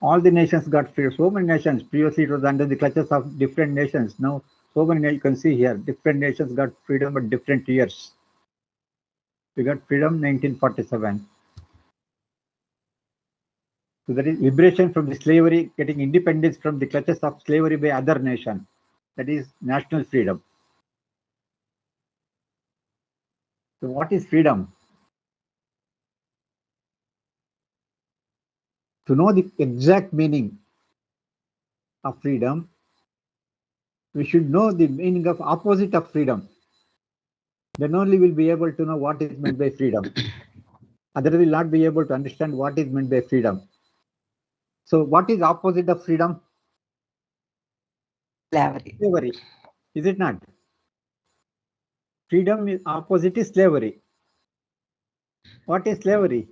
All the nations got freedom. So many nations. Previously, it was under the clutches of different nations. Now, so many, you can see here, different nations got freedom at different years. We got freedom 1947. So that is liberation from the slavery, getting independence from the clutches of slavery by other nation. That is national freedom. So what is freedom? To know the exact meaning of freedom, we should know the meaning of opposite of freedom. Then only we'll be able to know what is meant by freedom. Otherwise, will not be able to understand what is meant by freedom. So what is opposite of freedom? Slavery. Slavery. Is it not? Freedom is opposite is slavery. What is slavery?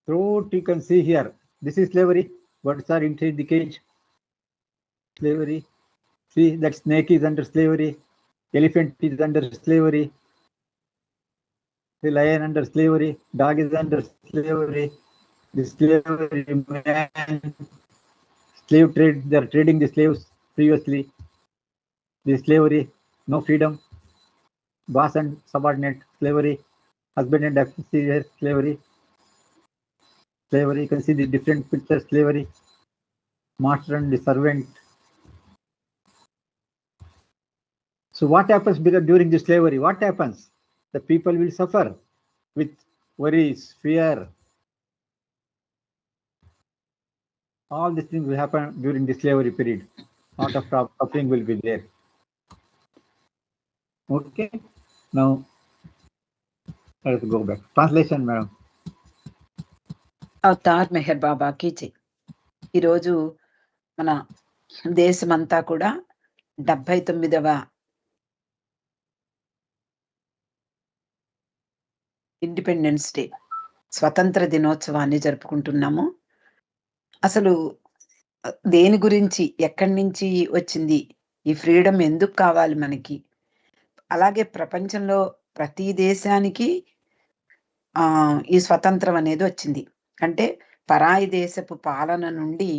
Throat you can see here. This is slavery. Birds are inside the cage. Slavery. See that snake is under slavery. Elephant is under slavery. The lion under slavery. Dog is under slavery. The slavery man. Slave trade. They are trading the slaves previously. The slavery. No freedom. Boss and subordinate slavery. Husband and wife slavery. Slavery. You can see the different pictures. Slavery. Master and the servant. So what happens during the slavery? What happens? The people will suffer with worries, fear. All these things will happen during the slavery period. Lot of suffering will be there. Okay. Now let's go back. Translation, madam. Avatar Meher బాబాకి జై. ఈరోజు మన దేశమంతా కూడా 79వ independence day, స్వతంత్ర దినోత్సవాన్ని జరుపుకుంటున్నాము. అసలు దేని గురించి, ఎక్కడి నుంచి వచ్చింది ఈ ఫ్రీడమ్, ఎందుకు కావాలి మనకి? అలాగే ప్రపంచంలో ప్రతి దేశానికి ఈ స్వతంత్రం అనేది వచ్చింది. అంటే పరాయి దేశపు పాలన నుండి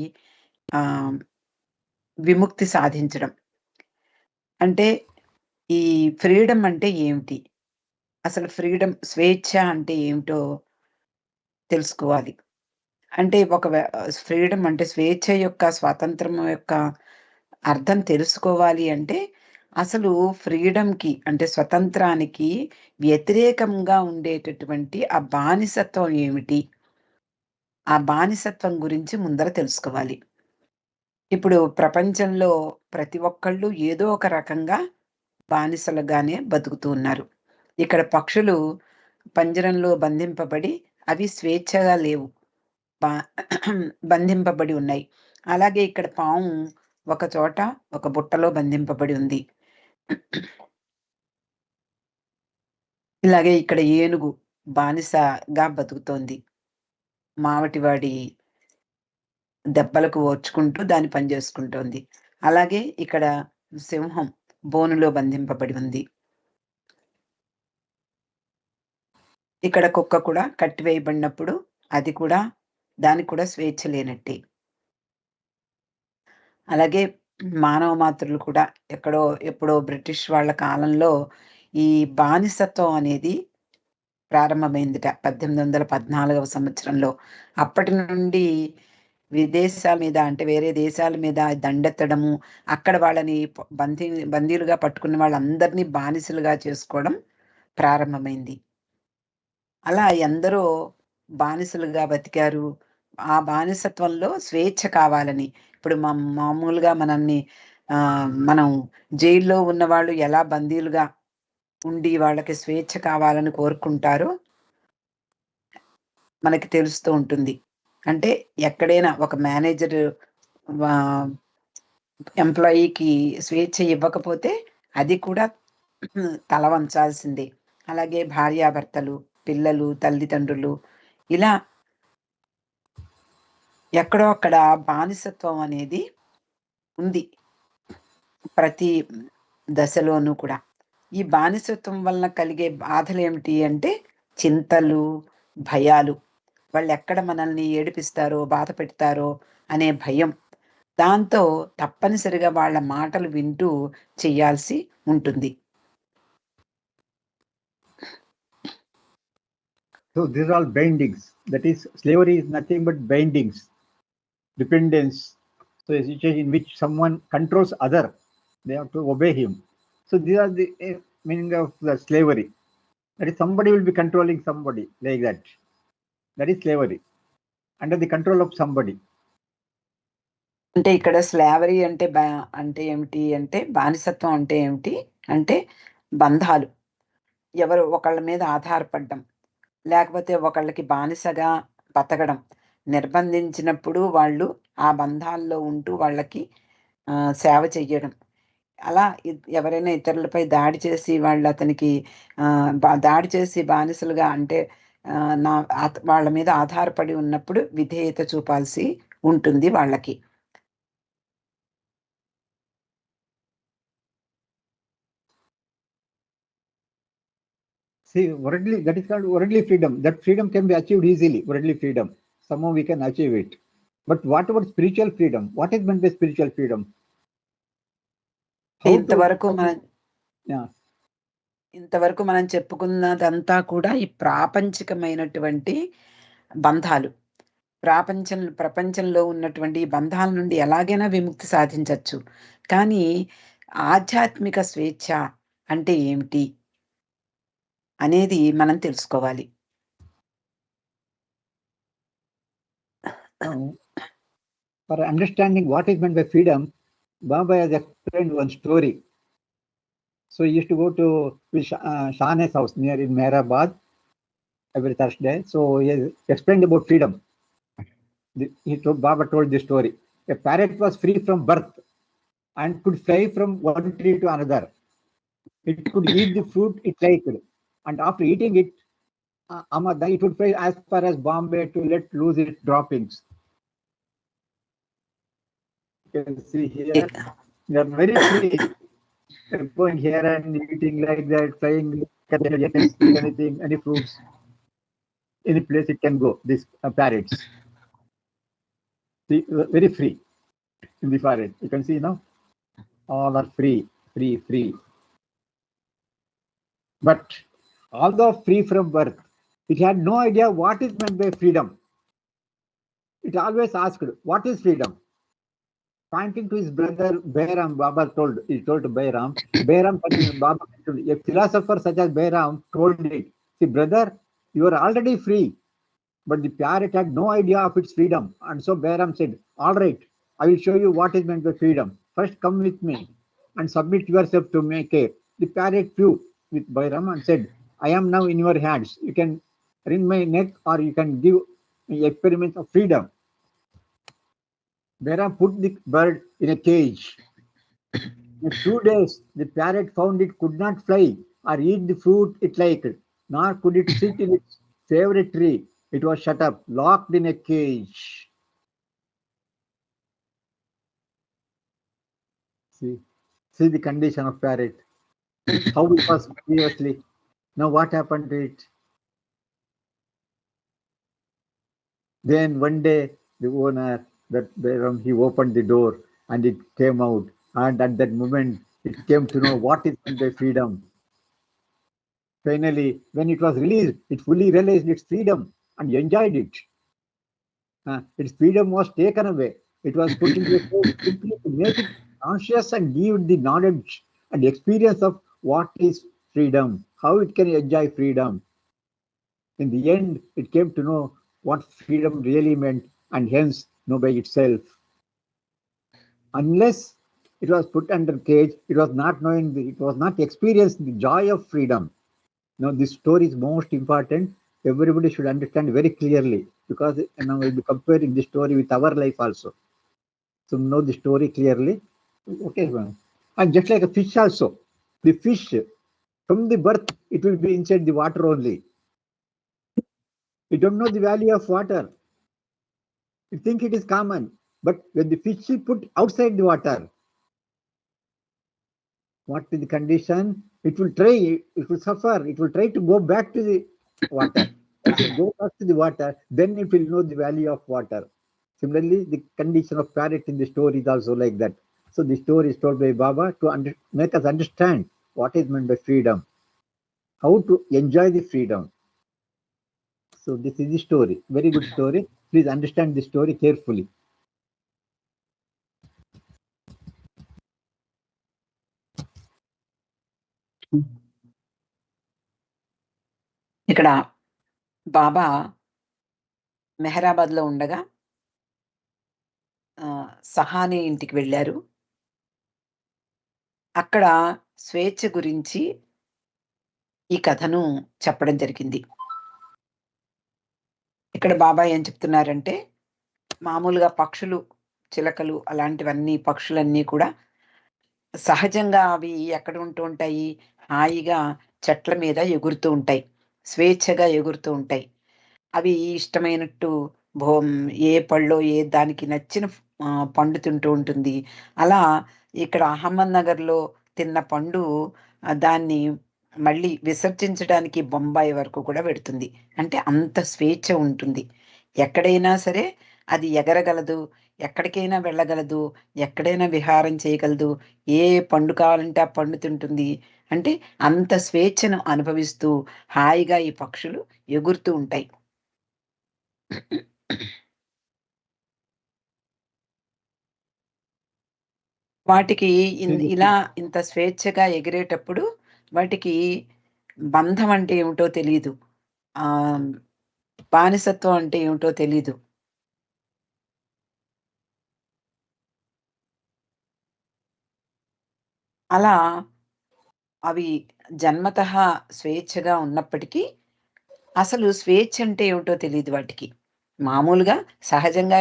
విముక్తి సాధించడం. అంటే ఈ ఫ్రీడమ్ అంటే ఏమిటి, అసలు ఫ్రీడమ్, స్వేచ్ఛ అంటే ఏమిటో తెలుసుకోవాలి. అంటే ఒక ఫ్రీడమ్ అంటే స్వేచ్ఛ యొక్క, స్వాతంత్రం యొక్క అర్థం తెలుసుకోవాలి అంటే అసలు ఫ్రీడమ్కి అంటే స్వతంత్రానికి వ్యతిరేకంగా ఉండేటటువంటి ఆ బానిసత్వం ఏమిటి, ఆ బానిసత్వం గురించి ముందర తెలుసుకోవాలి. ఇప్పుడు ప్రపంచంలో ప్రతి ఒక్కళ్ళు ఏదో ఒక రకంగా బానిసలుగానే బతుకుతూ ఉన్నారు. ఇక్కడ పక్షులు పంజరంలో బంధింపబడి అవి స్వేచ్ఛగా లేవు, బంధింపబడి ఉన్నాయి. అలాగే ఇక్కడ పాము ఒక చోట ఒక బుట్టలో బంధింపబడి ఉంది. ఇలాగే ఇక్కడ ఏనుగు బానిసగా బతుకుతోంది, మావటివాడి దెబ్బలకు ఓర్చుకుంటూ దాని పని చేసుకుంటోంది. అలాగే ఇక్కడ సింహం బోనులో బంధింపబడి ఉంది. ఇక్కడ కుక్క కూడా కట్టివేయబడినప్పుడు అది కూడా, దానికి కూడా స్వేచ్ఛ లేనట్టే. అలాగే మానవ మాతృలు కూడా ఎప్పుడో బ్రిటిష్ వాళ్ళ కాలంలో ఈ బానిసత్వం అనేది ప్రారంభమైందిట 1814వ సంవత్సరంలో. అప్పటి నుండి విదేశాల మీద, అంటే వేరే దేశాల మీద దండెత్తడము, అక్కడ వాళ్ళని బందీలుగా పట్టుకున్న వాళ్ళందరినీ బానిసలుగా చేసుకోవడం ప్రారంభమైంది. అలా ఎందరో బానిసలుగా బతికారు. ఆ బానిసత్వంలో స్వేచ్ఛ కావాలని, ఇప్పుడు మామూలుగా మనం జైల్లో ఉన్న వాళ్ళు ఎలా బందీలుగా ఉండి వాళ్ళకి స్వేచ్ఛ కావాలని కోరుకుంటారో మనకి తెలుస్తూ ఉంటుంది. అంటే ఎక్కడైనా ఒక మేనేజర్ ఎంప్లాయీకి స్వేచ్ఛ ఇవ్వకపోతే అది కూడా తల వంచాల్సిందే. అలాగే భార్యాభర్తలు, పిల్లలు, తల్లిదండ్రులు, ఇలా ఎక్కడో అక్కడ బానిసత్వం అనేది ఉంది ప్రతి దశలోనూ కూడా. ఈ బానిసత్వం వలన కలిగే బాధలు ఏమిటి అంటే చింతలు, భయాలు. వాళ్ళు ఎక్కడ మనల్ని ఏడిపిస్తారో, బాధ పెడతారో అనే భయం. దాంతో తప్పనిసరిగా వాళ్ళ మాటలు వింటూ చెయ్యాల్సి ఉంటుంది. So these are all bindings. That is, slavery is nothing but bindings, dependence. So a situation in which someone controls other, they have to obey him. So these are the meaning of the slavery. That is, somebody will be controlling somebody like that. That is slavery, under the control of somebody. అంటే ఇక్కడ slavery అంటే అంటే ఏమిటి అంటే, బానిసత్వం అంటే ఏమిటి అంటే బంధాలు. ఎవరు ఒకళ్ళ మీద ఆధారపడ్డం, లేకపోతే ఒకళ్ళకి బానిసగా బతకడం. నిర్బంధించినప్పుడు వాళ్ళు ఆ బంధాల్లో ఉంటూ వాళ్ళకి సేవ చెయ్యడం. అలా ఎవరైనా ఇతరులపై దాడి చేసి వాళ్ళు అతనికి దాడి చేసి బానిసలుగా అంటే వాళ్ళ మీద ఆధారపడి ఉన్నప్పుడు విధేయత చూపాల్సి ఉంటుంది వాళ్ళకి. See, worldly, that is called worldly freedom. That freedom can be achieved easily, worldly freedom. Somehow we can achieve it. But what about spiritual freedom? What is meant by spiritual freedom? ఇంతవరకు మనం చెప్పుకున్నదంతా కూడా ఈ ప్రాపంచికమైనటువంటి బంధాలు. ప్రపంచంలో ఉన్నటువంటి బంధాల నుండి ఎలాగైనా విముక్తి సాధించవచ్చు. కానీ ఆధ్యాత్మిక స్వేచ్ఛ అంటే ఏమిటి అనేది మనం తెలుసుకోవాలి. For understanding what is meant by freedom, Baba has explained one story. So he used to go to Shah's house near in Mehrabad every Thursday. So he has explained about freedom. Baba told this story. A parrot was free from birth and could fly from one tree to another. It could eat the fruit it liked, and after eating it, it would fly as far as Bombay to let loose its droppings. You can see here, they are very free. Going here and eating like that, flying, anything, any fruits, any place it can go. These parrots, see, very free in the forest. You can see now, all are free. But although free from birth, it had no idea what is meant by freedom. It always asked, "What is freedom?" Pointing to his brother Bairam, Baba he told to Bairam, Baba, a philosopher such as Bairam told it, "See, brother, you are already free." But the parrot had no idea of its freedom. And so Bairam said, "All right, I will show you what is meant by freedom. First come with me and submit yourself to my care." The parrot flew with Bairam and said, "I am now in your hands. You can wring my neck or you can give me experiments of freedom." Bairam put the bird in a cage. In 2 days, the parrot found it could not fly or eat the fruit it liked, nor could it sit in its favorite tree. It was shut up, locked in a cage. See the condition of parrot. How it was previously. Now what happened to it? Then one day, the owner, he opened the door and it came out. And at that moment, it came to know what is meant by freedom. Finally, when it was released, it fully realized its freedom and enjoyed it. Its freedom was taken away. It was put into a place simply to make it conscious and give the knowledge and experience of what is freedom, how it can enjoy freedom. In the end, it came to know what freedom really meant and hence know by itself. Unless it was put under cage, it was not experiencing the joy of freedom. Now, this story is most important. Everybody should understand very clearly because now we'll be comparing this story with our life also. So know the story clearly. Okay, and just like a fish also, the fish from the birth it will be inside the water only. You don't know the value of water. You think it is common, but when the fish is put outside the water, what is the condition? It will try, it will suffer, it will try to go back to the water. Go back to the water, then it will know the value of water. Similarly, the condition of parrot in the story is also like that. So the story is told by Baba to make us understand what is meant by freedom, how to enjoy the freedom. So this is the story. Very good story. Please understand the story carefully. ఇక్కడ బాబా మెహరాబాద్ లో ఉండగా సహాని ఇంటికి వెళ్ళారు. అక్కడ స్వేచ్ఛ గురించి ఈ కథను చెప్పడం జరిగింది. ఇక్కడ బాబా ఏం చెప్తున్నారంటే, మామూలుగా పక్షులు, చిలకలు అలాంటివన్నీ పక్షులన్నీ కూడా సహజంగా అవి ఎక్కడ ఉంటూ ఉంటాయి, హాయిగా చెట్ల మీద ఎగురుతూ ఉంటాయి, స్వేచ్ఛగా ఎగురుతూ ఉంటాయి. అవి ఇష్టమైనట్టు ఏ పళ్ళో ఏ దానికి నచ్చిన పండు తింటూ ఉంటుంది. అలా ఇక్కడ అహ్మద్ నగర్లో తిన్న పండు దాన్ని మళ్ళీ విసర్జించడానికి బొంబాయి వరకు కూడా పెడుతుంది. అంటే అంత స్వేచ్ఛ ఉంటుంది. ఎక్కడైనా సరే అది ఎగరగలదు, ఎక్కడికైనా వెళ్ళగలదు, ఎక్కడైనా విహారం చేయగలదు, ఏ పండు కావాలంటే ఆ పండు తింటుంది. అంటే అంత స్వేచ్ఛను అనుభవిస్తూ హాయిగా ఈ పక్షులు ఎగురుతూ ఉంటాయి. వాటికి ఇలా ఇంత స్వేచ్ఛగా ఎగిరేటప్పుడు వాటికి బంధం అంటే ఏమిటో తెలియదు, బానిసత్వం అంటే ఏమిటో తెలీదు. అలా అవి జన్మతః స్వేచ్ఛగా ఉన్నప్పటికీ అసలు స్వేచ్ఛ అంటే ఏమిటో తెలియదు వాటికి. మామూలుగా సహజంగా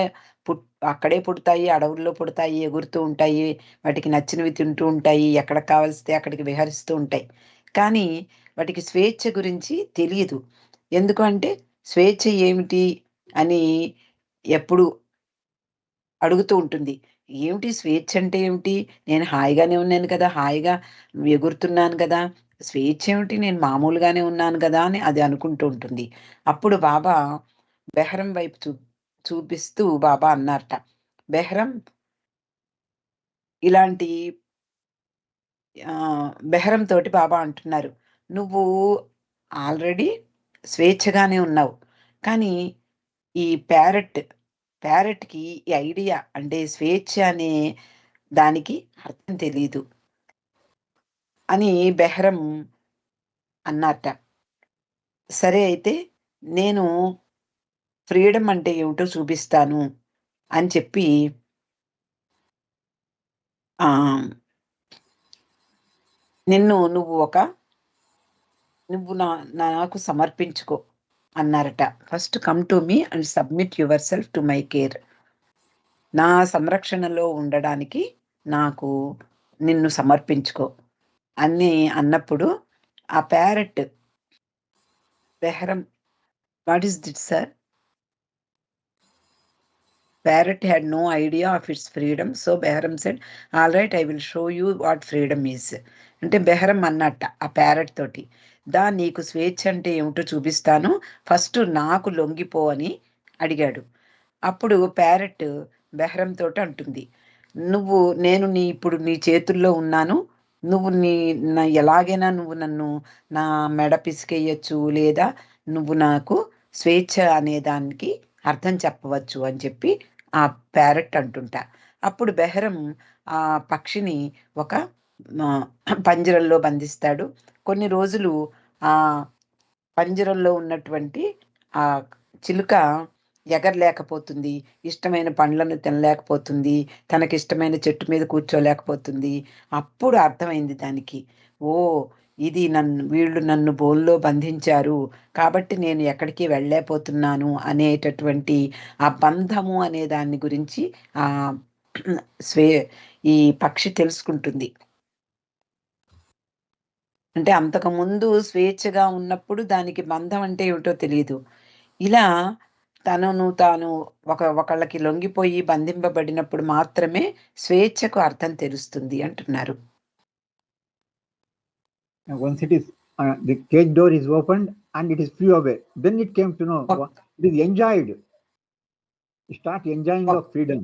అక్కడే పుడతాయి, అడవుల్లో పుడతాయి, ఎగురుతూ ఉంటాయి, వాటికి నచ్చినవి తింటూ ఉంటాయి, ఎక్కడ కావలిస్తే అక్కడికి విహరిస్తూ ఉంటాయి. కానీ వాటికి స్వేచ్ఛ గురించి తెలియదు. ఎందుకంటే స్వేచ్ఛ ఏమిటి అని ఎప్పుడు అడుగుతూ ఉంటుంది. ఏమిటి స్వేచ్ఛ అంటే ఏమిటి, నేను హాయిగానే ఉన్నాను కదా, హాయిగా ఎగురుతున్నాను కదా, స్వేచ్ఛ ఏమిటి, నేను మామూలుగానే ఉన్నాను కదా అని అది అనుకుంటూ ఉంటుంది. అప్పుడు బాబా బెహరం వైపు చూపిస్తూ బాబా అన్నారట, బెహరం ఇలాంటి బెహరం తోటి బాబా అంటున్నారు, నువ్వు ఆల్రెడీ స్వేచ్ఛగానే ఉన్నావు, కానీ ఈ ప్యారెట్కి ఈ ఐడియా అంటే స్వేచ్ఛ అనే దానికి అర్థం తెలీదు అని బెహరం అన్నట్ట. సరే అయితే నేను ఫ్రీడమ్ అంటే ఏమిటో చూపిస్తాను అని చెప్పి నువ్వు నాకు సమర్పించుకో అన్నారట. First come to me and submit yourself to my care. నా సంరక్షణలో ఉండడానికి నాకు నిన్ను సమర్పించుకో అని అన్నప్పుడు ఆ ప్యారెట్ బెహరం, what is it sir? Parrot had no idea of its freedom, so Behram said, all right, I will show you what freedom is. అంటే బెహరం అన్నట్ట ఆ ప్యారెట్ తోటి, నీకు స్వేచ్ఛ అంటే ఏమిటో చూపిస్తాను, ఫస్ట్ నాకు లొంగిపో అని అడిగాడు. అప్పుడు ప్యారెట్ బెహరం తోటి అంటుంది, నేను ఇప్పుడు నీ చేతుల్లో ఉన్నాను, నువ్వు ఎలాగైనా నువ్వు నన్ను నా మెడ పిసికేయచ్చు, లేదా నువ్వు నాకు స్వేచ్ఛ అనే దానికి అర్థం చెప్పవచ్చు అని చెప్పి ఆ ప్యారెట్ అంటుంటా. అప్పుడు బెహరం ఆ పక్షిని ఒక పంజరంలో బంధిస్తాడు. కొన్ని రోజులు ఆ పంజరంలో ఉన్నటువంటి ఆ చిలుక ఎగరలేకపోతుంది, ఇష్టమైన పండ్లను తినలేకపోతుంది, తనకిష్టమైన చెట్టు మీద కూర్చోలేకపోతుంది. అప్పుడు అర్థమైంది దానికి, వీళ్ళు నన్ను బోన్లో బంధించారు కాబట్టి నేను ఎక్కడికి వెళ్ళలేకపోతున్నాను అనేటటువంటి ఆ బంధము అనే దాని గురించి ఈ పక్షి తెలుసుకుంటుంది. అంటే అంతకుముందు స్వేచ్ఛగా ఉన్నప్పుడు దానికి బంధం అంటే ఏమిటో తెలియదు. ఇలా తాను ఒకళ్ళకి లొంగిపోయి బంధింపబడినప్పుడు మాత్రమే స్వేచ్ఛకు అర్థం తెలుస్తుంది అంటున్నారు. Once it is the cage door is opened and it is flew away. Then it came to know it is enjoyed. Start enjoying of freedom.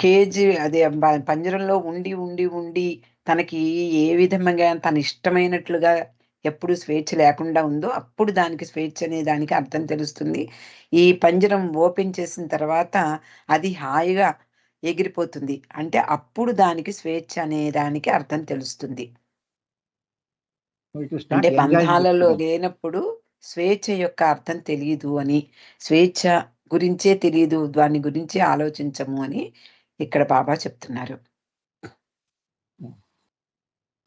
KG అదే పంజరంలో ఉండి ఉండి ఉండి తనకి ఏ విధంగా తన ఇష్టమైనట్లుగా ఎప్పుడు స్వేచ్ఛ లేకుండా ఉందో అప్పుడు దానికి స్వేచ్ఛ అనే దానికి అర్థం తెలుస్తుంది. ఈ పంజరం ఓపెన్ చేసిన తర్వాత అది హాయిగా ఎగిరిపోతుంది అంటే అప్పుడు దానికి స్వేచ్ఛ అనే దానికి అర్థం తెలుస్తుంది. అంటే బంధాలలో లేనప్పుడు స్వేచ్ఛ యొక్క అర్థం తెలియదు అని, స్వేచ్ఛ గురించే తెలియదు, దాని గురించి ఆలోచించము అని ఇక్కడ బాబా చెప్తున్నారు.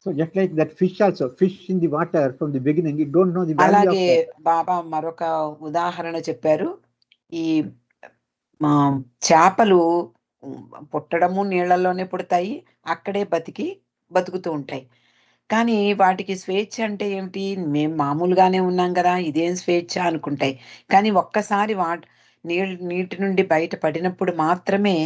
So just like that fish also, fish in the water from the beginning, you don't know the value. అలాగే బాబా మరొక ఉదాహరణ చెప్పారు. ఈ చేపలు పుట్టడము నీళ్లలోనే పుడతాయి, అక్కడే బతుకుతూ ఉంటాయి. కానీ వాటికి స్వేచ్ఛ అంటే ఏమిటి? మేము మామూలుగానే ఉన్నాం కదా, ఇదేం స్వేచ్ఛ అనుకుంటాయి. కానీ ఒక్కసారి నీటి నుండి బయట పడినప్పుడు మాత్రమే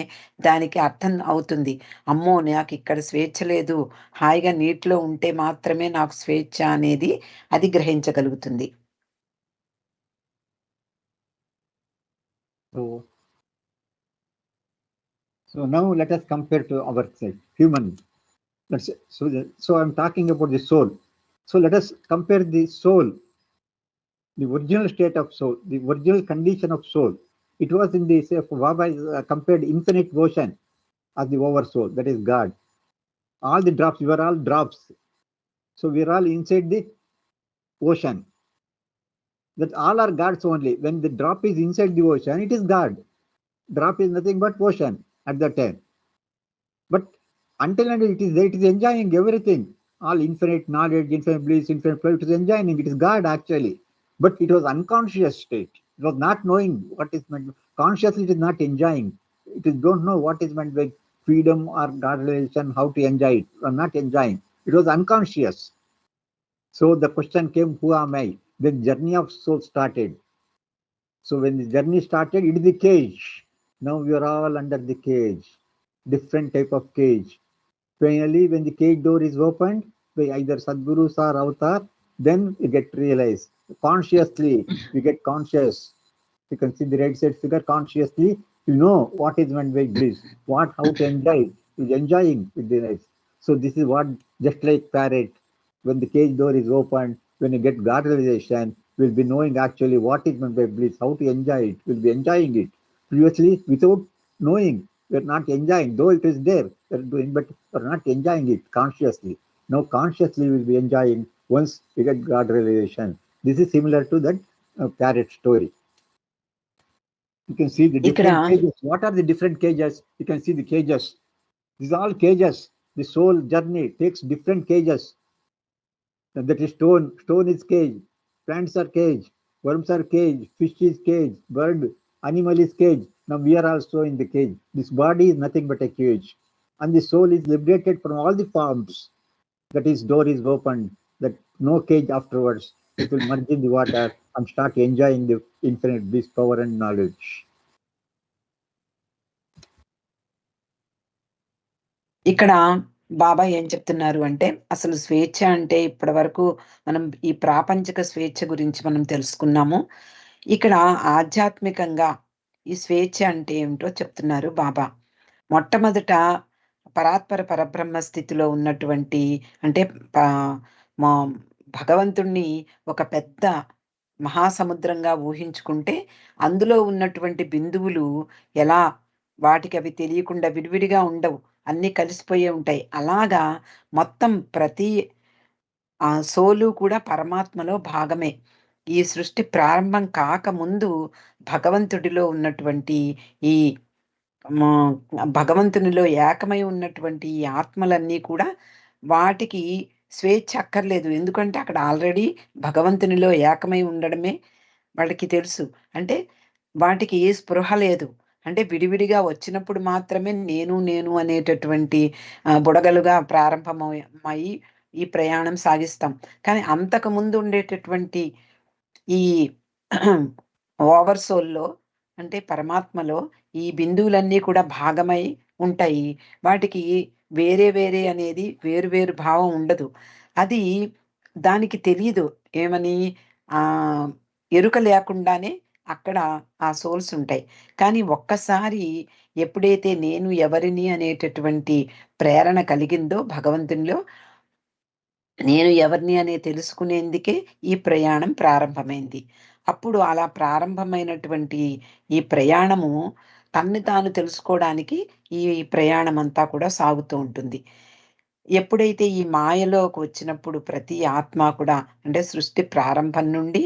దానికి అర్థం అవుతుంది. అమ్మో, నాకు ఇక్కడ స్వేచ్ఛ లేదు, హాయిగా నీటిలో ఉంటే మాత్రమే నాకు స్వేచ్ఛ అనేది అది గ్రహించగలుగుతుంది. So now let us compare to ourselves, human. So I'm talking about the soul. So let us compare the soul, the original state of soul, the original condition of soul. It was in the, say, Baba compared infinite ocean as the oversoul, that is God. All the drops, we are all drops. So we are all inside the ocean. That all are Gods only. When the drop is inside the ocean, it is God. Drop is nothing but ocean at that time. But until and it is enjoying everything. All infinite knowledge, infinite bliss, infinite flow, it is enjoying. It is God actually. But it was unconscious state. It was not knowing what is meant. Consciously it is not enjoying. It is don't know what is meant by freedom or God relation, how to enjoy it, or not enjoying. It was unconscious. So the question came, who am I? The journey of soul started. So when the journey started, it is the cage. Now we are all under the cage. Different type of cage. Finally, when the cage door is opened by either Sadgurus or Avatar, then we get realized. Consciously, we get conscious. You can see the right side figure. Consciously, you know what is meant by bliss, how to enjoy. Is enjoying with the eyes. So this is what, just like parrot, when the cage door is opened, when you get God realization, we'll be knowing actually what is meant by bliss, how to enjoy it. We'll be enjoying it. Previously, without knowing, we're not enjoying, though it is there, we're doing, but we're not enjoying it consciously. Now consciously we'll be enjoying once we get God realization. This is similar to that parrot story. You can see the different cages. What are the different cages? You can see the cages. These are all cages. The soul journey takes different cages. That is stone. Stone is cage. Plants are cage. Worms are cage. Fish is cage. Bird, animal is cage. Now we are also in the cage. This body is nothing but a cage. And the soul is liberated from all the forms. That is, door is opened. That no cage afterwards. It will merge in the water and start enjoying the infinite bliss, power and knowledge. ఇక్కడ బాబా ఏం చెప్తున్నారు అంటే, అసలు స్వేచ్ఛ అంటే ఇప్పటి వరకు మనం ఈ ప్రాపంచిక స్వేచ్ఛ గురించి మనం తెలుసుకున్నాము. ఇక్కడ ఆధ్యాత్మికంగా ఈ స్వేచ్ఛ అంటే ఏమిటో చెప్తున్నారు బాబా. మొట్టమొదట పరాత్పర పరబ్రహ్మ స్థితిలో ఉన్నటువంటి, అంటే భగవంతుణ్ణి ఒక పెద్ద మహాసముద్రంగా ఊహించుకుంటే అందులో ఉన్నటువంటి బిందువులు ఎలా వాటికి అవి తెలియకుండా విడివిడిగా ఉండవు, అన్నీ కలిసిపోయే ఉంటాయి. అలాగా మొత్తం ప్రతి సోలు కూడా పరమాత్మలో భాగమే. ఈ సృష్టి ప్రారంభం కాకముందు భగవంతుడిలో ఉన్నటువంటి ఈ భగవంతునిలో ఏకమై ఉన్నటువంటి ఈ ఆత్మలన్నీ కూడా వాటికి స్వేచ్ఛ అక్కర్లేదు. ఎందుకంటే అక్కడ ఆల్రెడీ భగవంతునిలో ఏకమై ఉండడమే వాళ్ళకి తెలుసు. అంటే వాటికి ఏ స్పృహ లేదు. అంటే విడివిడిగా వచ్చినప్పుడు మాత్రమే నేను నేను అనేటటువంటి బుడగలుగా ప్రారంభమై ఈ ప్రయాణం సాగిస్తాం. కానీ అంతకు ముందు ఉండేటటువంటి ఈ ఓవర్ సోల్లో, అంటే పరమాత్మలో ఈ బిందువులన్నీ కూడా భాగమై ఉంటాయి. వాటికి వేరే వేరే అనేది వేరు వేరు భావం ఉండదు. అది దానికి తెలియదు ఏమని, ఆ ఎరుక లేకుండానే అక్కడ ఆ సోల్స్ ఉంటాయి. కానీ ఒక్కసారి ఎప్పుడైతే నేను ఎవరిని అనేటటువంటి ప్రేరణ కలిగిందో భగవంతునిలో, నేను ఎవరిని అనే తెలుసుకునేందుకే ఈ ప్రయాణం ప్రారంభమైంది. అప్పుడు అలా ప్రారంభమైనటువంటి ఈ ప్రయాణము తన్ని తాను తెలుసుకోవడానికి ఈ ప్రయాణం అంతా కూడా సాగుతూ ఉంటుంది. ఎప్పుడైతే ఈ మాయలోకి వచ్చినప్పుడు ప్రతి ఆత్మ కూడా, అంటే సృష్టి ప్రారంభం నుండి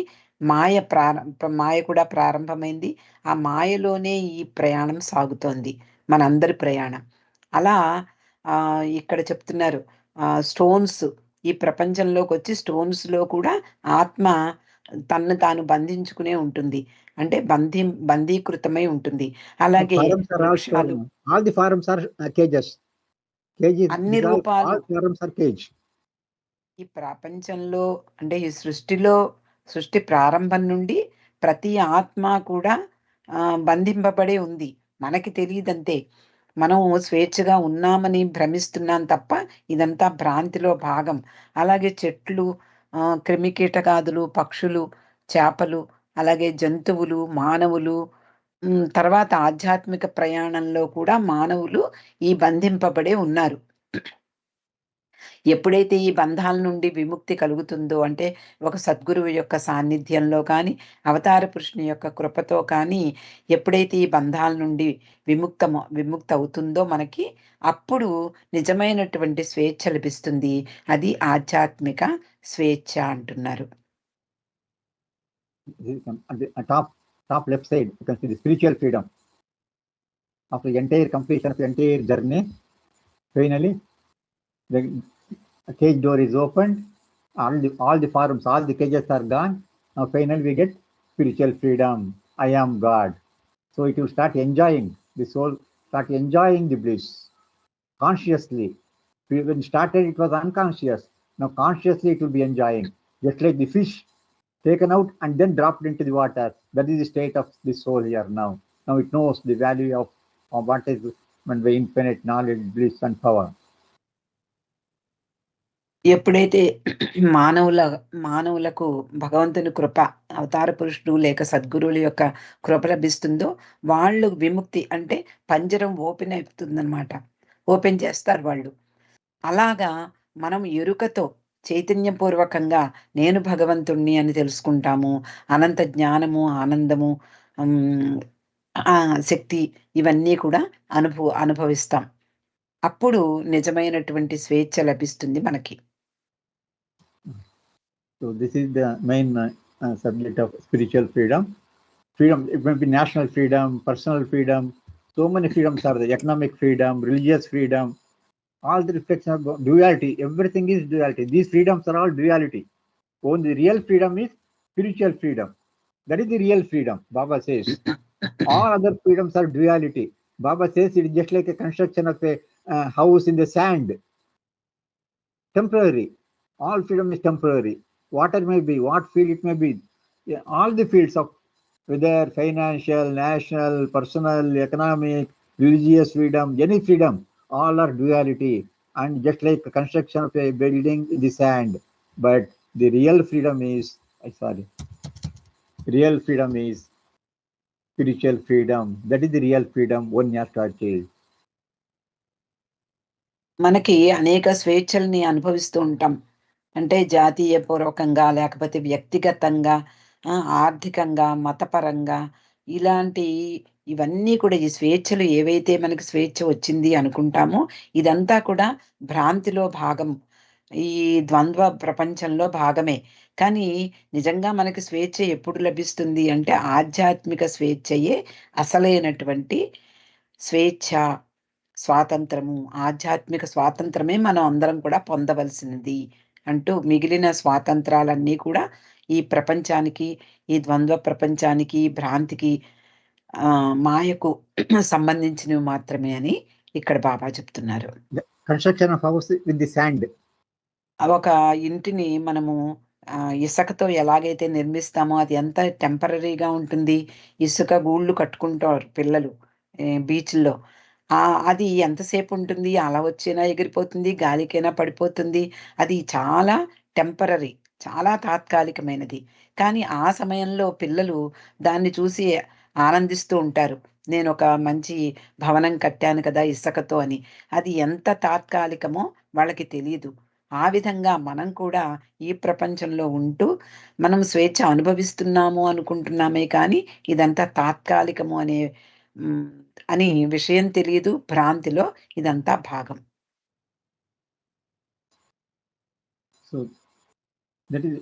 మాయ కూడా ప్రారంభమైంది. ఆ మాయలోనే ఈ ప్రయాణం సాగుతోంది, మనందరి ప్రయాణం. అలా ఇక్కడ చెప్తున్నారు, స్టోన్స్ ఈ ప్రపంచంలోకి వచ్చి స్టోన్స్‌లో కూడా ఆత్మ తనను తాను బంధించుకునే ఉంటుంది. అంటే బంధీకృతమై ఉంటుంది. అలాగే Forums are all వృక్షాలు, stone. All the forums are cages. Cage is అన్ని dissolved. రూపాలు All forums are cage. ఈ ప్రపంచంలో, అంటే ఈ సృష్టి ప్రారంభం నుండి ప్రతి ఆత్మ కూడా బంధింపబడే ఉంది. మనకి తెలీదంతే. మనం స్వేచ్ఛగా ఉన్నామని భ్రమిస్తున్నాం తప్ప ఇదంతా భ్రాంతిలో భాగం. అలాగే చెట్లు, క్రిమికీటకాదులు, పక్షులు, చేపలు, అలాగే జంతువులు, మానవులు, తర్వాత ఆధ్యాత్మిక ప్రయాణంలో కూడా మానవులు ఈ బంధింపబడే ఉన్నారు. ఎప్పుడైతే ఈ బంధాల నుండి విముక్తి కలుగుతుందో, అంటే ఒక సద్గురువు యొక్క సాన్నిధ్యంలో కానీ, అవతార పురుషుని యొక్క కృపతో కానీ ఎప్పుడైతే ఈ బంధాల నుండి విముక్తి అవుతుందో మనకి, అప్పుడు నిజమైనటువంటి స్వేచ్ఛ లభిస్తుంది. అది ఆధ్యాత్మిక స్వేచ్ఛ అంటున్నారు. At the top left side, you can see the spiritual freedom. After the entire completion of the entire journey, finally, the cage door is opened. All the forums, all the cages are gone. Now finally we get spiritual freedom. I am God. So it will start enjoying, the soul start enjoying the bliss consciously. When it started, it was unconscious. Now consciously it will be enjoying, just like the fish taken out and then dropped into the water. That is the state of the soul here now. Now it knows the value of what is the infinite knowledge, bliss and power. ఎప్పుడైతే మానవులకు భగవంతుని కృప, అవతార పురుషుడు లేక సద్గురువుల యొక్క కృప లభిస్తుందో, వాళ్ళు విముక్తి, అంటే పంజరం ఓపెన్ అవుతుందన్నమాట. ఓపెన్ చేస్తారు వాళ్ళు. అలాగా మనం ఎరుకతో చైతన్యపూర్వకంగా నేను భగవంతుణ్ణి అని తెలుసుకుంటాము. అనంత జ్ఞానము, ఆనందము, శక్తి ఇవన్నీ కూడా అనుభవిస్తాం. అప్పుడు నిజమైనటువంటి స్వేచ్ఛ లభిస్తుంది మనకి. So this is the main subject of spiritual freedom. Freedom, it may be national freedom, personal freedom. So many freedoms are there. Economic freedom, religious freedom. All the reflection of duality. Everything is duality. These freedoms are all duality. Only the real freedom is spiritual freedom. That is the real freedom, Baba says. All other freedoms are duality. Baba says it is just like a construction of a house in the sand. Temporary. All freedom is temporary. Whatever may be, what field it may be. Yeah, all the fields of whether financial, national, personal, economic, religious freedom, any freedom, all are duality. And just like the construction of a building in the sand. But the real freedom is, real freedom is spiritual freedom. That is the real freedom one has to achieve. మనకి అనేక స్వేచ్ఛల్ని అనుభవిస్తూ ఉంటాం. అంటే జాతీయ పూర్వకంగా, లేకపోతే వ్యక్తిగతంగా, ఆర్థికంగా, మతపరంగా, ఇవన్నీ కూడా ఈ స్వేచ్ఛలు ఏవైతే మనకి స్వేచ్ఛ వచ్చింది అనుకుంటామో, ఇదంతా కూడా భ్రాంతిలో భాగం, ఈ ద్వంద్వ ప్రపంచంలో భాగమే. కానీ నిజంగా మనకి స్వేచ్ఛ ఎప్పుడు లభిస్తుంది అంటే, ఆధ్యాత్మిక స్వేచ్ఛయే అసలైనటువంటి స్వేచ్ఛ, స్వాతంత్రము. ఆధ్యాత్మిక స్వాతంత్రమే మనం అందరం కూడా పొందవలసినది అంటూ, మిగిలిన స్వాతంత్రాలన్నీ కూడా ఈ ప్రపంచానికి, ఈ ద్వంద్వ ప్రపంచానికి, భ్రాంతికి, మాయకు సంబంధించినవి మాత్రమే అని ఇక్కడ బాబా చెప్తున్నారు. Construction of house with the sand. ఒక ఇంటిని మనము ఇసుకతో ఎలాగైతే నిర్మిస్తామో అది ఎంత టెంపరరీగా ఉంటుంది. ఇసుక గూళ్ళు కట్టుకుంటారు పిల్లలు బీచ్ల్లో. అది ఎంతసేపు ఉంటుంది, అలా వచ్చినా ఎగిరిపోతుంది, గాలికైనా పడిపోతుంది. అది చాలా టెంపరరీ. చాలా తాత్కాలికమైనది. కానీ ఆ సమయంలో పిల్లలు దాన్ని చూసి ఆనందిస్తూ ఉంటారు. నేనొక మంచి భవనం కట్టాను కదా ఇసకతో అని. అది ఎంత తాత్కాలికమో వాళ్ళకి తెలీదు. ఆ విధంగా మనం కూడా ఈ ప్రపంచంలో ఉంటూ మనం స్వేచ్ఛ అనుభవిస్తున్నాము అనుకుంటున్నామే కానీ ఇదంతా తాత్కాలికము హ్మ్, అని విషయం తెలీదు. భ్రాంతిలో ఇదంతా భాగం. So that is,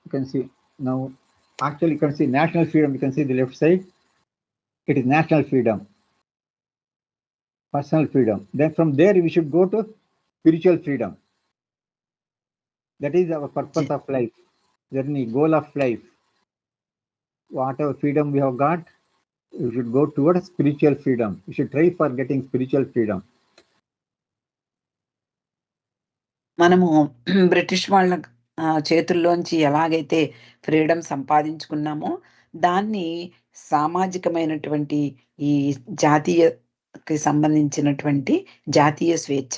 you can see now, actually you can see national freedom, you can see the left side, it is national freedom, personal freedom. Then from there we should go to spiritual freedom. That is our purpose of life, journey, goal of life. Whatever freedom we have got, we should go towards spiritual freedom. We should try for getting spiritual freedom. మనము British వాళ్ళ చేతుల్లోంచి ఎలాగైతే freedom సంపాదించుకున్నామో, దాన్ని సామాజికమైనటువంటి ఈ జాతీయకి సంబంధించినటువంటి జాతీయ స్వేచ్ఛ.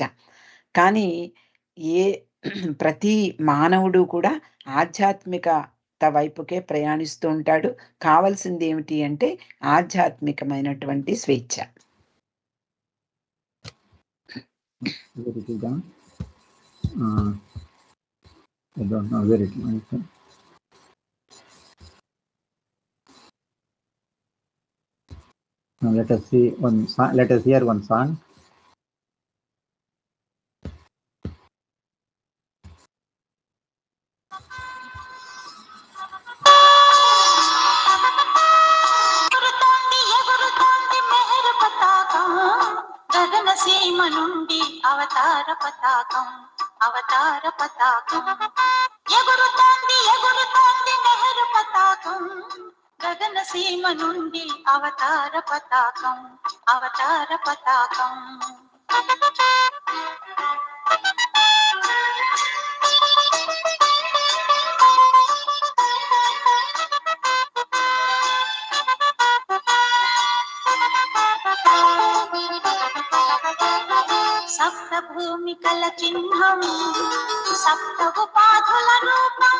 కానీ ఏ ప్రతి మానవుడు కూడా ఆధ్యాత్మికత వైపుకే ప్రయాణిస్తూ ఉంటాడు. కావాల్సింది ఏమిటి అంటే ఆధ్యాత్మికమైనటువంటి స్వేచ్ఛ. Where it is done? I don't know where it is. Now let us see one song. Let us hear one song. సీమ నుండి అవతార పతాకం, అవతార పతాకం ఎగురుతోంది, ఎగురుతోంది నెహరు పతాకం. గగన సీమ నుండి అవతార పతాకం, అవతార పతాకం. సప్త భూమికల చిహ్నం, సప్త ఉపాధుల రూపం.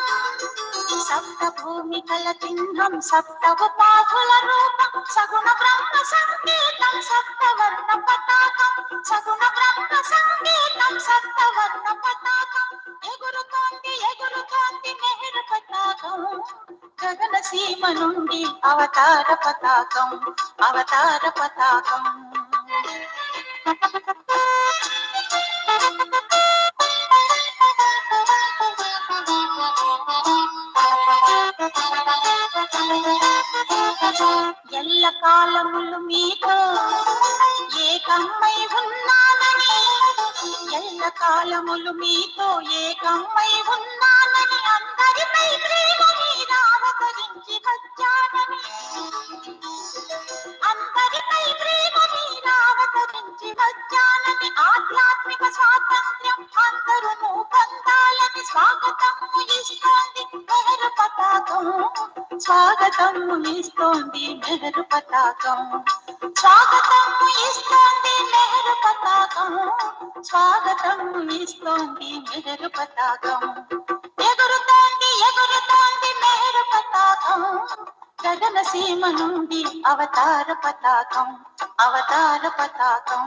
సప్త భూమికల చిహ్నం, సప్త ఉపాధుల రూపం. సగుణ బ్రహ్మ సంగీతం, సప్తవర్ణ పతాకం. సగుణ బ్రహ్మ సంగీతం, సప్తవర్ణ పతాకం. ఎగురుతోంది, ఎగురుతోంది నెహరు పతాకం. గగన సీమ నుండి అవతార పతాకం, అవతార పతాకం. ఎల్ల కాలములు మీతో ఏకమ్మై ఉన్నానని, ఎల్ల కాలములు మీతో ఏకమ్మై ఉన్నానని, అందరిపై ప్రేమ మీద అవతరించి వచ్చానని, అందరిపై ప్రేమ మీద అవతరించి వచ్చానని. ఆధ్యాత్మిక స్వాతంత్ర్యం అందరూ పొందాలని స్వాగతం ఇస్తోంది నెహరు పతాకం, స్వాగతం ఇస్తోంది నెహరు పతాకం. స్వాగతం ఇస్తోంది నెహరు పతాకం, స్వాగతం ఇస్తోంది నెహరు పతాకం. ఎగురుతోంది, ఎగురుతోంది నెహరు పతాకం. గగన సీమ నుండి అవతార పతాకం, అవతార పతాకం.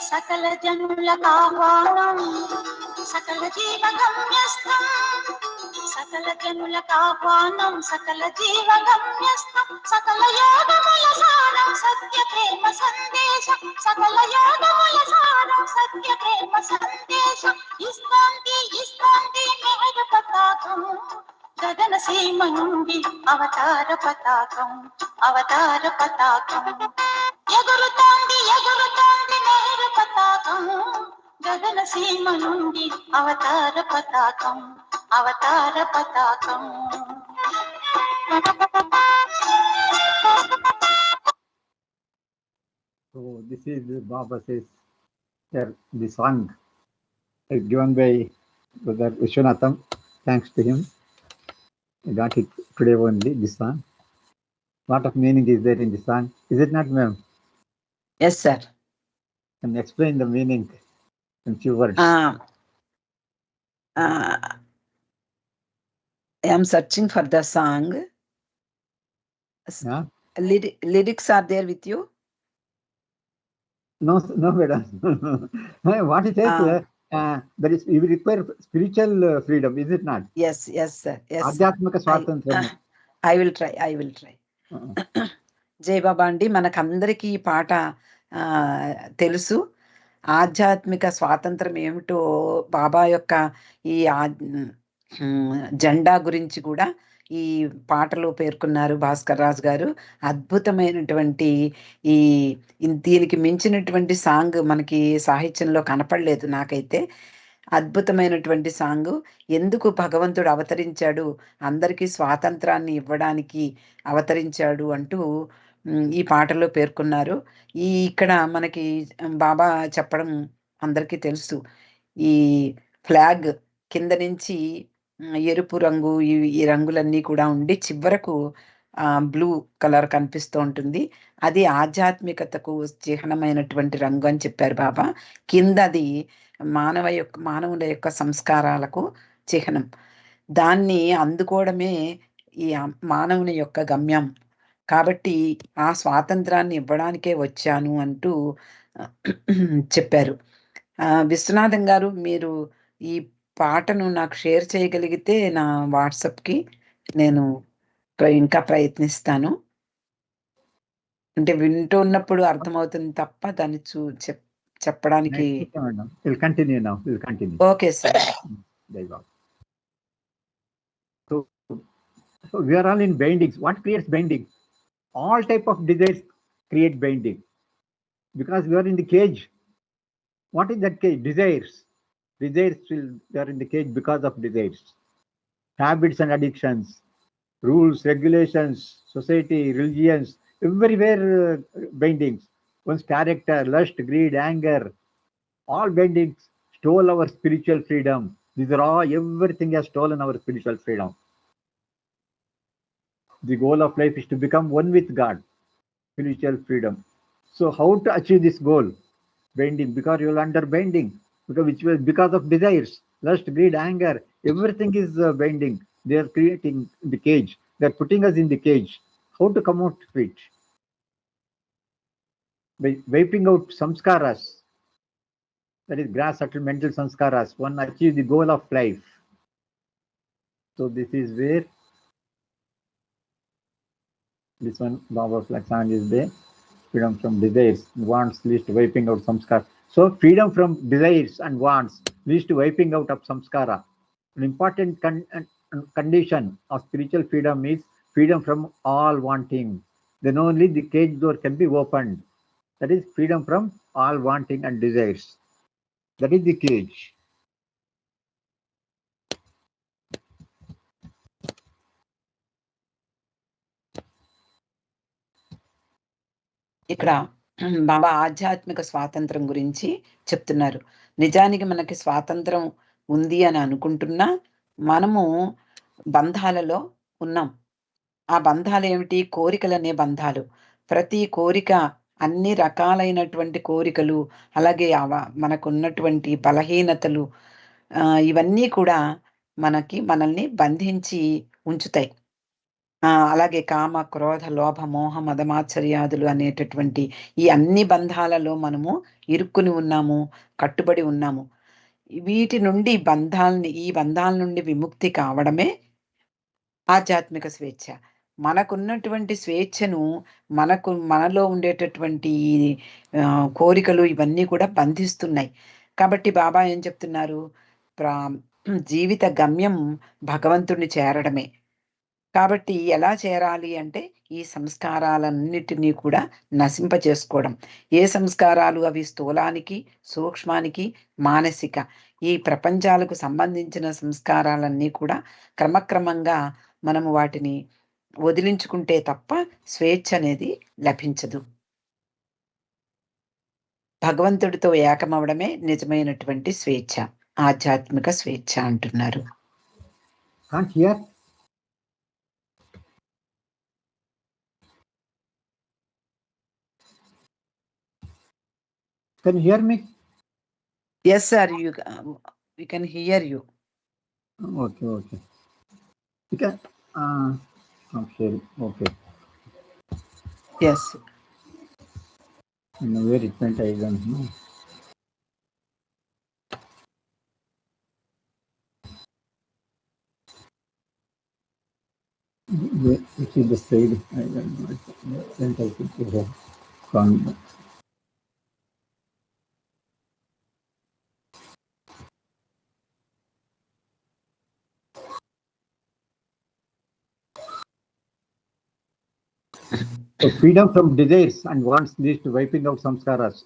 సకల జనులకు ఆహ్వానం, సకల జీవ గమ్యస్థం. సకల జనులకు ఆహ్వానం, సకల జీవ గమ్యస్థం. సకల యోగముల సారం, సత్య ప్రేమ సందేశం. సకల యోగముల సారం, సత్య ప్రేమ సందేశం. ఇస్తోంది, ఇస్తోంది నెహరు పతాకం. గగన సీమ నుండి అవతార పతాకం, అవతార పతాకం. ఎగురుతోంది, ఎగురుతోంది నెహరు పతాకం. గగన సీమ నుండి అవతార పతాకం, అవతార పతాకం. So this is Baba says here, the song is given by Brother Vishwanatham, thanks to him. I got it today only, this song. Lot of meaning is there in the song. Is it not, ma'am? Yes, sir. Can you explain the meaning in few words? I am searching for the song. Yeah? Lyrics are there with you? No, madam. What it says, that is, we require spiritual freedom, is it not? Yes, sir. Yes. ఆధ్యాత్మిక స్వాతంత్రం. I will try. జై బాబా అండి, మనకందరికీ ఈ పాట తెలుసు. ఆధ్యాత్మిక స్వాతంత్రం ఏమిటో బాబా యొక్క ఈ జెండా గురించి కూడా ఈ పాటలో పేర్కొన్నారు భాస్కర్ రాజు గారు. అద్భుతమైనటువంటి ఈ దీనికి మించినటువంటి సాంగ్ మనకి సాహిత్యంలో కనపడలేదు నాకైతే. అద్భుతమైనటువంటి సాంగ్. ఎందుకు భగవంతుడు అవతరించాడు, అందరికీ స్వాతంత్రాన్ని ఇవ్వడానికి అవతరించాడు అంటూ ఈ పాటలో పేర్కొన్నారు. ఇక్కడ మనకి బాబా చెప్పడం అందరికీ తెలుసు. ఈ ఫ్లాగ్ కింద నుంచి ఎరుపు రంగు, ఈ రంగులన్నీ కూడా ఉండి చివరకు బ్లూ కలర్ కనిపిస్తూ ఉంటుంది. అది ఆధ్యాత్మికతకు చిహ్నమైనటువంటి రంగు అని చెప్పారు బాబా. కిందది మానవుల యొక్క సంస్కారాలకు చిహ్నం. దాన్ని అందుకోవడమే ఈ మానవుని యొక్క గమ్యం. కాబట్టి ఆ స్వాతంత్రాన్ని ఇవ్వడానికే వచ్చాను అంటూ చెప్పారు. విశ్వనాథం గారు, మీరు ఈ పాటను నాకు షేర్ చేయగలిగితే నా వాట్సాప్కి నేను ఇంకా ప్రయత్నిస్తాను. అంటే వింటున్నప్పుడు అర్థమవుతుంది తప్ప దాన్ని చెప్పడానికి. Okay sir. So we are all in bindings. What creates binding? All type of desires create binding. Because we are in the cage. What is that cage? Desires. We are in the cage because of desires. Habits and addictions, rules, regulations, society, religions, everywhere bindings. One's character, lust, greed, anger, all bindings stole our spiritual freedom. These are all, everything has stolen our spiritual freedom. The goal of life is to become one with God, spiritual freedom. So how to achieve this goal? Binding, because you are under binding, because of desires, lust, greed, anger, everything is binding. They are creating the cage. They are putting us in the cage. How to come out of it? By wiping out samskaras, that is gross, subtle, mental samskaras, one achieve the goal of life. So this is where this one Baba Flexan is there. Freedom from desires, wants leads to wiping out samskara. So freedom from desires and wants leads to wiping out of samskara. An important condition of spiritual freedom is freedom from all wanting. Then only the cage door can be opened. That is freedom from all wanting and desires. That is the cage. ఇక్కడ బాబా ఆధ్యాత్మిక స్వాతంత్రం గురించి చెప్తున్నారు. నిజానికి మనకి స్వాతంత్రం ఉంది అని అనుకుంటున్నా మనము బంధాలలో ఉన్నాం. ఆ బంధాలు ఏమిటి? కోరికలనే బంధాలు. ప్రతి కోరిక, అన్ని రకాలైనటువంటి కోరికలు, అలాగే మనకున్నటువంటి బలహీనతలు, ఇవన్నీ కూడా మనల్ని బంధించి ఉంచుతాయి. అలాగే కామ, క్రోధ, లోభ, మోహ, మదమాశ్చర్యాదులు అనేటటువంటి ఈ అన్ని బంధాలలో మనము ఇరుక్కుని ఉన్నాము, కట్టుబడి ఉన్నాము. వీటి నుండి ఈ బంధాల నుండి విముక్తి కావడమే ఆధ్యాత్మిక స్వేచ్ఛ. మనకున్నటువంటి స్వేచ్ఛను మనలో ఉండేటటువంటి కోరికలు ఇవన్నీ కూడా బంధిస్తున్నాయి. కాబట్టి బాబా ఏం చెప్తున్నారు? జీవిత గమ్యం భగవంతుడిని చేరడమే. కాబట్టి ఎలా చేరాలి అంటే ఈ సంస్కారాలన్నిటినీ కూడా నశింపచేసుకోవడం. ఏ సంస్కారాలు? అవి స్థూలానికి, సూక్ష్మానికి, మానసిక, ఈ ప్రపంచాలకు సంబంధించిన సంస్కారాలన్నీ కూడా క్రమక్రమంగా మనము వాటిని వదిలించుకుంటే తప్ప స్వేచ్ఛ అనేది లభించదు. భగవంతుడితో ఏకమవడమే నిజమైనటువంటి స్వేచ్ఛ. ఆధ్యాత్మిక స్వేచ్ఛ అంటున్నారు. Can't hear? Can you hear me? Yes sir, you can hear you. Okay, okay. You can, I'm sharing. Okay. Yes. Where it went, I don't know. Which is the side? I don't know. Then I think it is gone. So freedom from desires and wants leads to wiping out samskaras.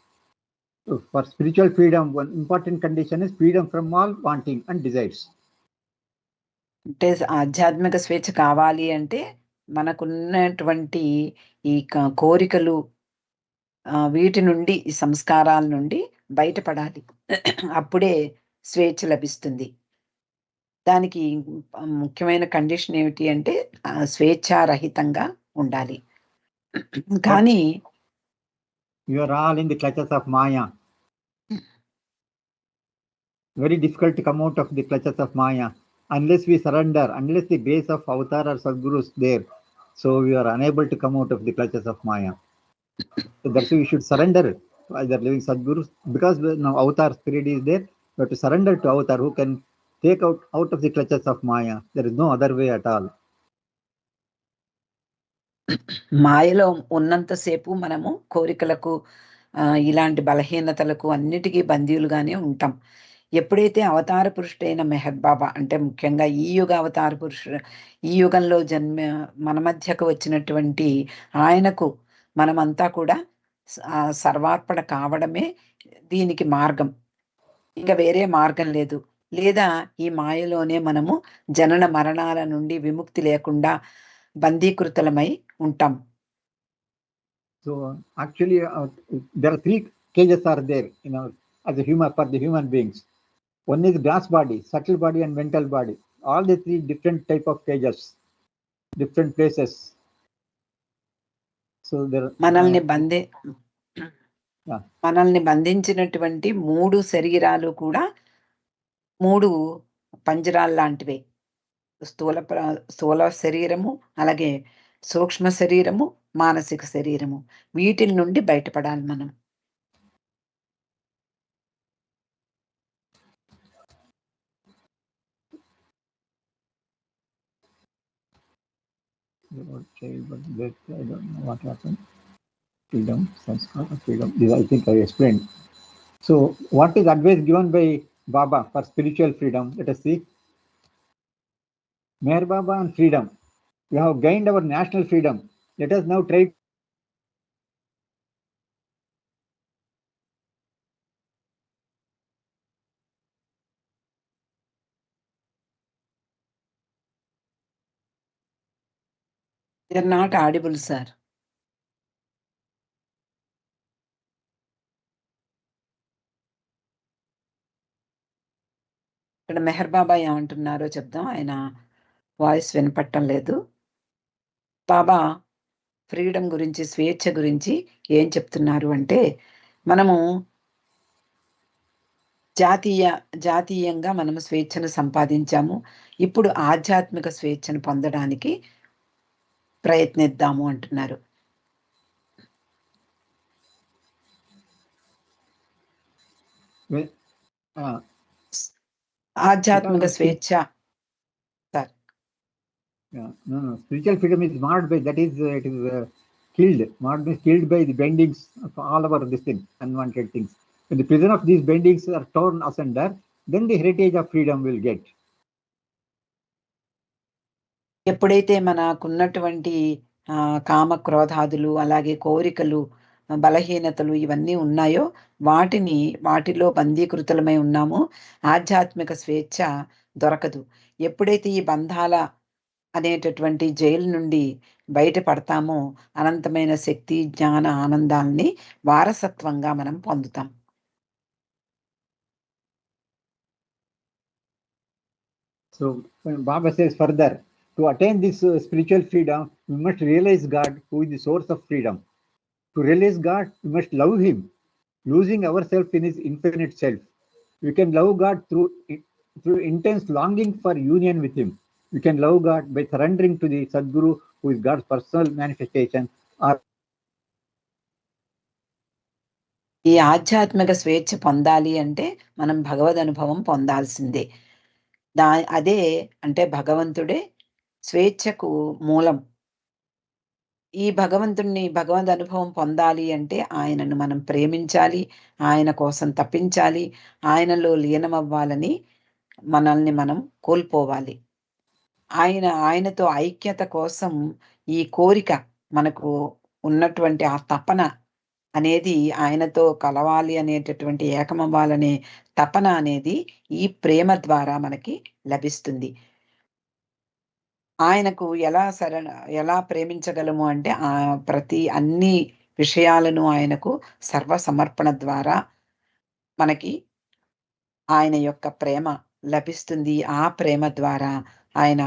So for spiritual freedom, one important condition is freedom from all wanting and desires. అంటే ఆధ్యాత్మిక స్వేచ్ఛ కావాలి అంటే మనకున్నటువంటి ఈ కోరికలు, వీటి నుండి, ఈ సంస్కారాల నుండి బయటపడాలి. అప్పుడే స్వేచ్ఛ లభిస్తుంది. దానికి ముఖ్యమైన కండిషన్ ఏమిటి అంటే స్వేచ్ఛారహితంగా ఉండాలి. కానీ You are all in the clutches of Maya. Very difficult to come out of the clutches of Maya unless we surrender, unless the grace of Avatar or Sadguru is there. So we are unable to come out of the clutches of Maya. So that's why we should surrender either living Sadguru, because now Avatar spirit is there. We have to surrender to Avatar who can take out of the clutches of Maya. There is no other way at all. మాయలో ఉన్నంతసేపు మనము కోరికలకు, ఇలాంటి బలహీనతలకు అన్నిటికీ బందీలుగానే ఉంటాం. ఎప్పుడైతే అవతార పురుషుడైన మెహర్ బాబా, అంటే ముఖ్యంగా ఈ యుగ అవతార పురుషుడు, ఈ యుగంలో మన మధ్యకు వచ్చినటువంటి ఆయనకు మనమంతా కూడా సర్వార్పణ కావడమే దీనికి మార్గం. ఇంకా వేరే మార్గం లేదు. లేదా ఈ మాయలోనే మనము జనన మరణాల నుండి విముక్తి లేకుండా బందీకృతులమై ఉంటాం. So actually, there are three cages are there, as a human, for the human beings. One is glass body, subtle body, and mental body. All the three different type of cages, different places. So there. మనల్ని బంధించినటువంటి 3 శరీరాలు కూడా 3 పంజరాలు లాంటివే. స్థూల శరీరము, అలాగే సూక్ష్మ శరీరము, మానసిక శరీరము. వీటి నుండి బయటపడాలి మనం. I don't know what happened. Freedom, sanskara, freedom. This I think I explained. So what is advice given by Baba for spiritual freedom? Let us see. Meher Baba and freedom. We have gained our national freedom. Let us now try. You are not audible, sir. ఇక్కడ మెహర్ బాబా ఏమంటున్నారో చెప్దాం. ఆయన voice వినపట్టం లేదు. బాబా freedom గురించి, స్వేచ్ఛ గురించి ఏం చెప్తున్నారు అంటే, మనము జాతీయంగా మనము స్వేచ్ఛను సంపాదించాము. ఇప్పుడు ఆధ్యాత్మిక స్వేచ్ఛను పొందడానికి ప్రయత్నిద్దాము అంటున్నారు. ఆధ్యాత్మిక స్వేచ్ఛ. No. Spiritual freedom is marred by, that is, it is killed. Marred means killed by the bendings of all our this thing, unwanted things. When the prison of these bendings are torn asunder, then the heritage of freedom will get. ఎప్పుడైతే మనకున్నటువంటి కామ క్రోధాదులు, అలాగే కోరికలు, బలహీనతలు ఇవన్నీ ఉన్నాయో వాటిలో బందీకృతులమై ఉన్నామో ఆధ్యాత్మిక స్వేచ్ఛ దొరకదు. ఎప్పుడైతే ఈ బంధాల అనేటటువంటి జైలు నుండి బయటపడతామో అనంతమైన శక్తి, జ్ఞాన, ఆనందాల్ని వారసత్వంగా మనం పొందుతాం. So when Baba says further, to attain this spiritual freedom, we must realize God, who is the source of freedom. To realize God, we must love Him, losing ourselves in His infinite self. We can love God through intense longing for union with Him. We can love God by surrendering to the Sadguru, who is God's personal manifestation. Or ఈ ఆధ్యాత్మిక స్వేచ్ఛ పొందాలి అంటే మనం భగవద్ అనుభవం పొందాల్సిందే. అదే అంటే భగవంతుడే స్వేచ్ఛకు మూలం. ఈ భగవద్ అనుభవం పొందాలి అంటే ఆయనను మనం ప్రేమించాలి, ఆయన కోసం తప్పించాలి, ఆయనలో లీనమవ్వాలని మనల్ని మనం కోల్పోవాలి. ఆయనతో ఐక్యత కోసం ఈ కోరిక, మనకు ఉన్నటువంటి ఆ తపన అనేది, ఆయనతో కలవాలి అనేటటువంటి ఏకమవ్వాలనే తపన అనేది ఈ ప్రేమ ద్వారా మనకి లభిస్తుంది. ఆయనకు ఎలా ప్రేమించగలము అంటే ప్రతి అన్ని విషయాలను ఆయనకు సర్వ సమర్పణ ద్వారా మనకి ఆయన యొక్క ప్రేమ లభిస్తుంది. ఆ ప్రేమ ద్వారా ఆయన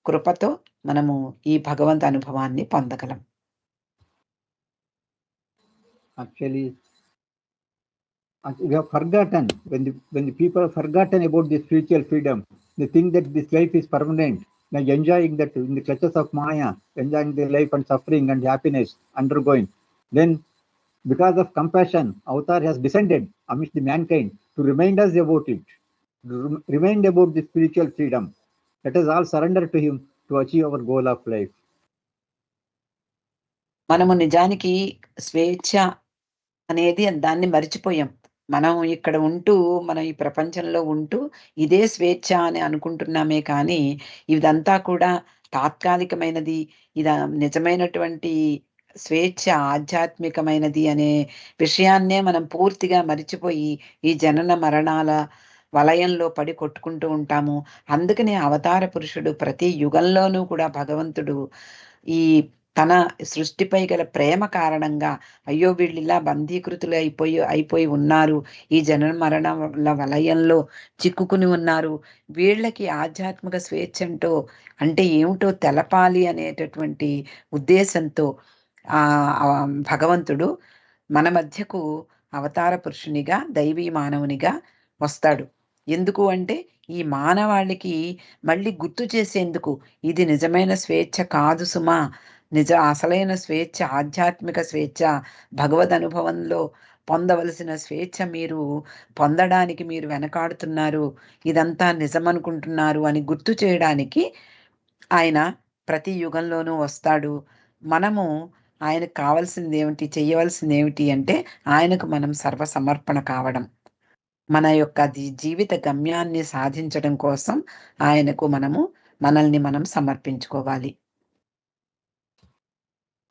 కృపతో మనము ఈ భగవంత్ అనుభవాన్ని పొందగలం. Actually, we have forgotten, when the people have forgotten about the spiritual freedom, they think that this life is permanent, like enjoying that in the clutches of Maya, enjoying their life and suffering and happiness undergoing. Then, because of compassion, Avatar has descended amidst the mankind to remind us about it, to remind about the spiritual freedom. Let us all surrender to Him to achieve our goal of life. మనము నిజానికి స్వేచ్ఛ అనేది దాన్ని మరిచిపోయాం. మనం ఇక్కడ ఉంటూ, మనం ఈ ప్రపంచంలో ఉంటూ ఇదే స్వేచ్ఛ అని అనుకుంటున్నామే కానీ ఇదంతా కూడా తాత్కాలికమైనది. ఇది నిజమైనటువంటి స్వేచ్ఛ ఆధ్యాత్మికమైనది అనే విషయాన్నే మనం పూర్తిగా మరిచిపోయి ఈ జనన మరణాల వలయంలో పడి కొట్టుకుంటూ ఉంటాము. అందుకనే అవతార పురుషుడు ప్రతి యుగంలోనూ కూడా భగవంతుడు ఈ తన సృష్టిపై గల ప్రేమ కారణంగా, అయ్యో వీళ్ళు ఇలా బంధీకృతులు అయిపోయి ఉన్నారు, ఈ జనన మరణాల వలయంలో చిక్కుకుని ఉన్నారు, వీళ్ళకి ఆధ్యాత్మిక స్వేచ్ఛ అంటే ఏమిటో తెలపాలి అనేటటువంటి ఉద్దేశంతో భగవంతుడు మన మధ్యకు అవతార పురుషునిగా, దైవీ మానవునిగా వస్తాడు. ఎందుకు అంటే ఈ మానవాళికి మళ్ళీ గుర్తు చేసేందుకు, ఇది నిజమైన స్వేచ్ఛ కాదు సుమా, అసలైన స్వేచ్ఛ, ఆధ్యాత్మిక స్వేచ్ఛ, భగవద్ అనుభవంలో పొందవలసిన స్వేచ్ఛ మీరు పొందడానికి మీరు వెనకాడుతున్నారు, ఇదంతా నిజమనుకుంటున్నారు అని గుర్తు చేయడానికి ఆయన ప్రతి యుగంలోనూ వస్తాడు. మనము ఆయనకు కావాల్సింది ఏమిటి, చెయ్యవలసింది ఏమిటి అంటే ఆయనకు మనం సర్వసమర్పణ కావడం, మన యొక్క జీవిత గమ్యాన్ని సాధించడం కోసం ఆయనకు మనల్ని మనం సమర్పించుకోవాలి.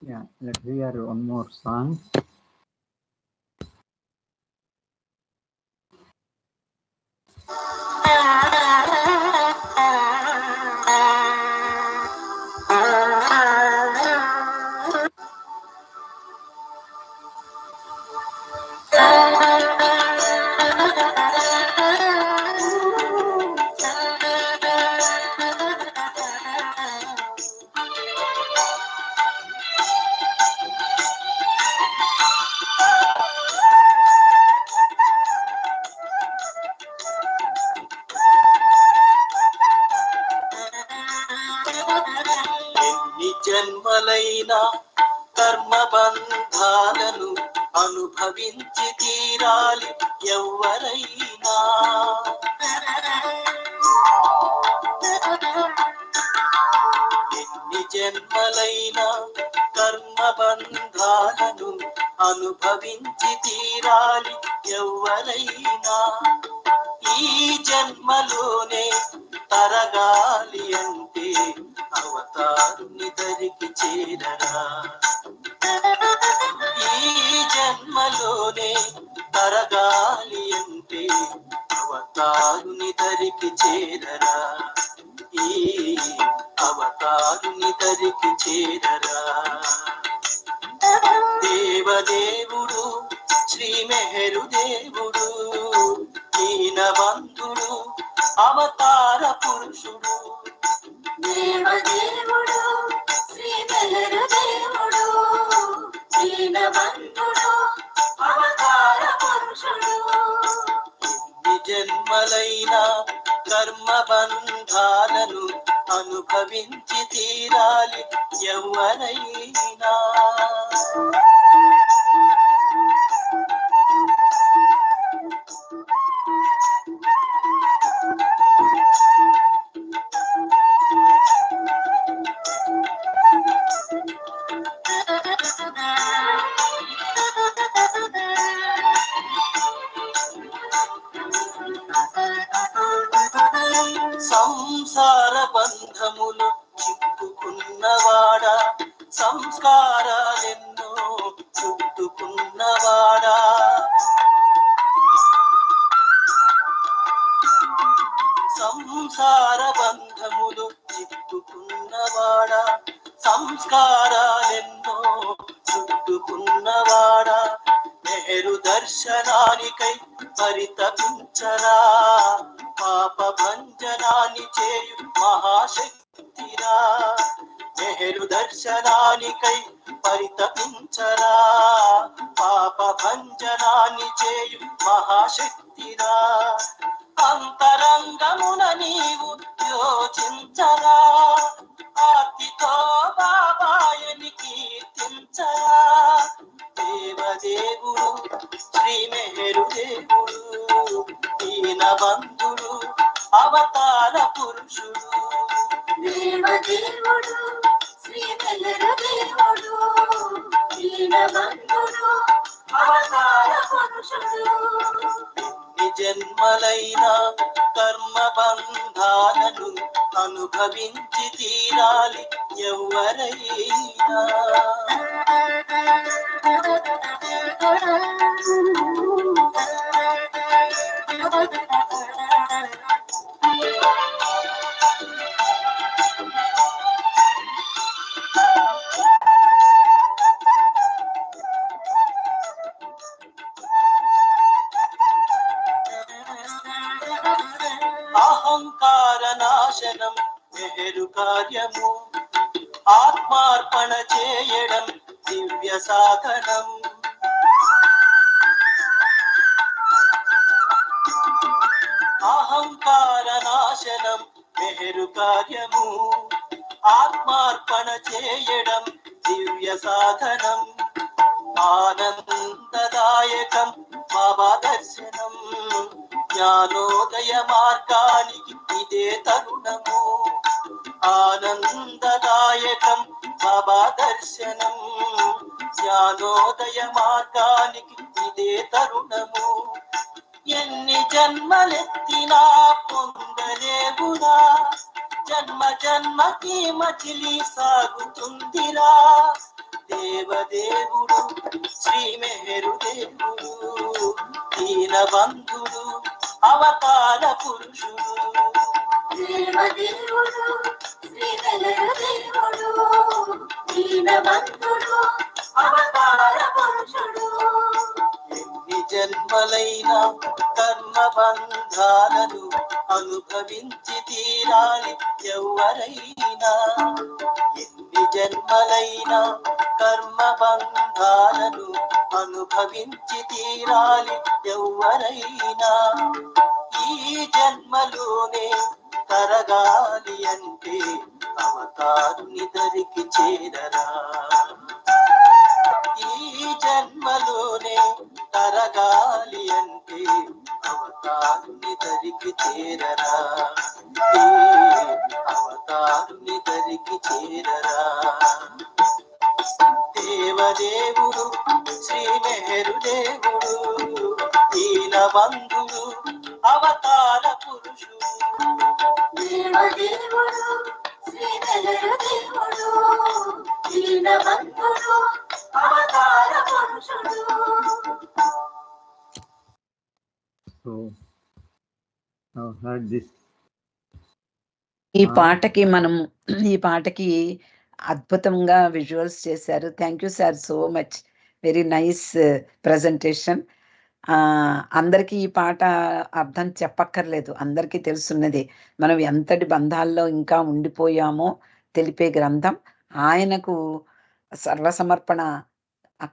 Yeah, let's hear one more song. జన్మలైనా కర్మబంధాలను అనుభవించి తీరాలి ఎవ్వరైనా. ఎన్ని జన్మలైనా కర్మబంధాలను అనుభవించి తీరాలి ఎవ్వరైనా. ఈ జన్మలోనే తరగాలి అంటే అవతారుని దరికి చేరరా. ఈ జన్మలోనే తరగాలి అంటే అవతారుని దరికి చేరరా. ఈ అవతారుని దరికి చేరరా. దేవదేవుడు శ్రీ మెహరు దేవుడు, దీనబంధుడు అవతార పురుషుడు. దేవదేవుడు శ్రీ వెలరు దేవుడు దీనబంధుడు అవతార పురుషుడు. ఎన్ని జన్మలైనా కర్మ బంధాలను అనుభవించి తీరాలి ఎవరైనా. సంసార బంధములు చిక్కుకున్నవాడా, సంస్కారాలెన్నో చుట్టుకున్నవాడా, సంసార బంధములు చిక్కుకున్నవాడా, సంస్కారాలెన్నో చుట్టుకున్నవాడా, నెహరు దర్శనానికై పరితపించరా, పాప భంజనాన్ని చేయు మహాశక్తిరా. నెహరు దర్శనానికై పరితపించరా, పాప భంజనాన్ని చేయు మహాశక్తిరా. అంతరంగమున నీవు యోచించరా, ఆర్తితో బాబాయని కీర్తించరా. దేవదేవుడు శ్రీ మెహరు దేవుడు దీనబంధుడు అవతార పురుషుడు. దేవదేవుడు శ్రీ వెలరు దేవుడు దీనబంధుడు అవతార పురుషుడు. ఎన్ని జన్మలైనా కర్మ బంధాలను అనుభవించి తీరాలి ఎవరైనా. అహంకార నాశనం మెహరు కార్యము, ఆత్మార్పణ చేయడం దివ్య సాధనం. అహంకార నాశనం మెహరు కార్యము, ఆత్మార్పణ చేయడం దివ్య సాధనం. ఆనందదాయకం బాబా దర్శనం, జ్ఞానోదయ మార్గానికి ఇదే తరుణము. ఆనందదాయకం బాబా దర్శనం, జ్ఞానోదయ మార్గానికి ఇదే తరుణము. ఎన్ని జన్మలెత్తినా పొందలేవురా, జన్మ జన్మకి మచిలి సాగుతుందిరా. దేవదేవుడు శ్రీ మెహరు దేవుడు దీనబంధుడు అవతార పురుషుడు. దేవదేవుడు శ్రీ వెలరు దేవుడు దీనబంధుడు అవతార పురుషుడు. ఎన్ని జన్మలైనా కర్మ బంధాలను అనుభవించి తీరాలి ఎవరైనా. ఎన్ని జన్మలైనా కర్మ బంధాలను అనుభవించి తీరాలి ఎవరైనా. ఈ జన్మలోనే తరగాలి అంటే అవతారుని దరికి చేరరా. ఈ జన్మలోనే తరగాలి అంటే అవతారుని దరికి చేరరా. ఈ అవతారుని దరికి చేరరా. దేవదేవుడు శ్రీ మెహరు దేవుడు దీనబంధుడు అవతార పురుషుడు. దేవదేవుడు శ్రీ వెలరు దేవుడు దీనబంధుడు అవతార పురుషుడు. So now heard this. ఈ పాటకి అద్భుతంగా విజువల్స్ చేశారు. Thank you sir, so much. Very nice presentation. అందరికీ ఈ పాట అర్థం చెప్పక్కర్లేదు, అందరికీ తెలుసున్నదే. మనం ఎంతటి బంధాల్లో ఇంకా ఉండిపోయామో తెలిపే గ్రంథం. ఆయనకు సర్వసమర్పణ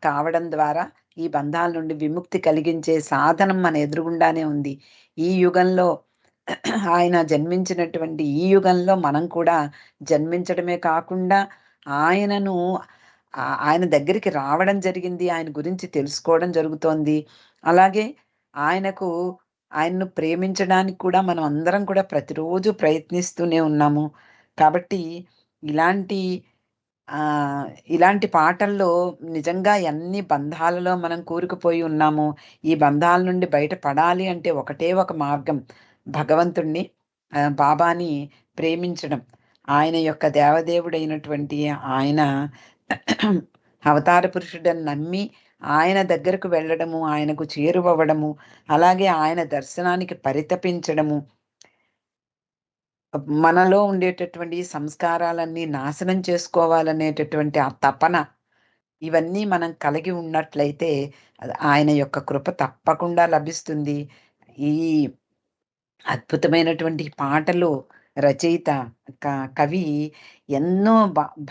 కావడం ద్వారా ఈ బంధాల నుండి విముక్తి కలిగించే సాధనం మన ఎదురుగుండానే ఉంది. ఈ యుగంలో ఆయన జన్మించినటువంటి ఈ యుగంలో మనం కూడా జన్మించడమే కాకుండా ఆయనను ఆయన దగ్గరికి రావడం జరిగింది, ఆయన గురించి తెలుసుకోవడం జరుగుతోంది. అలాగే ఆయన్ను ప్రేమించడానికి కూడా మనం అందరం కూడా ప్రతిరోజు ప్రయత్నిస్తూనే ఉన్నాము. కాబట్టి ఇలాంటి పాటల్లో నిజంగా ఎన్ని బంధాలలో మనం కూరుకుపోయి ఉన్నాము. ఈ బంధాల నుండి బయటపడాలి అంటే ఒకటే ఒక మార్గం, భగవంతుణ్ణి బాబాని ప్రేమించడం. ఆయన యొక్క దేవదేవుడైనటువంటి ఆయన అవతార పురుషుడని నమ్మి ఆయన దగ్గరకు వెళ్ళడము, ఆయనకు చేరువవ్వడము, అలాగే ఆయన దర్శనానికి పరితపించడము, మనలో ఉండేటటువంటి సంస్కారాలన్నీ నాశనం చేసుకోవాలనేటటువంటి ఆ తపన, ఇవన్నీ మనం కలిగి ఉన్నట్లయితే ఆయన యొక్క కృప తప్పకుండా లభిస్తుంది. ఈ అద్భుతమైనటువంటి పాటలు రచయిత కవి ఎన్నో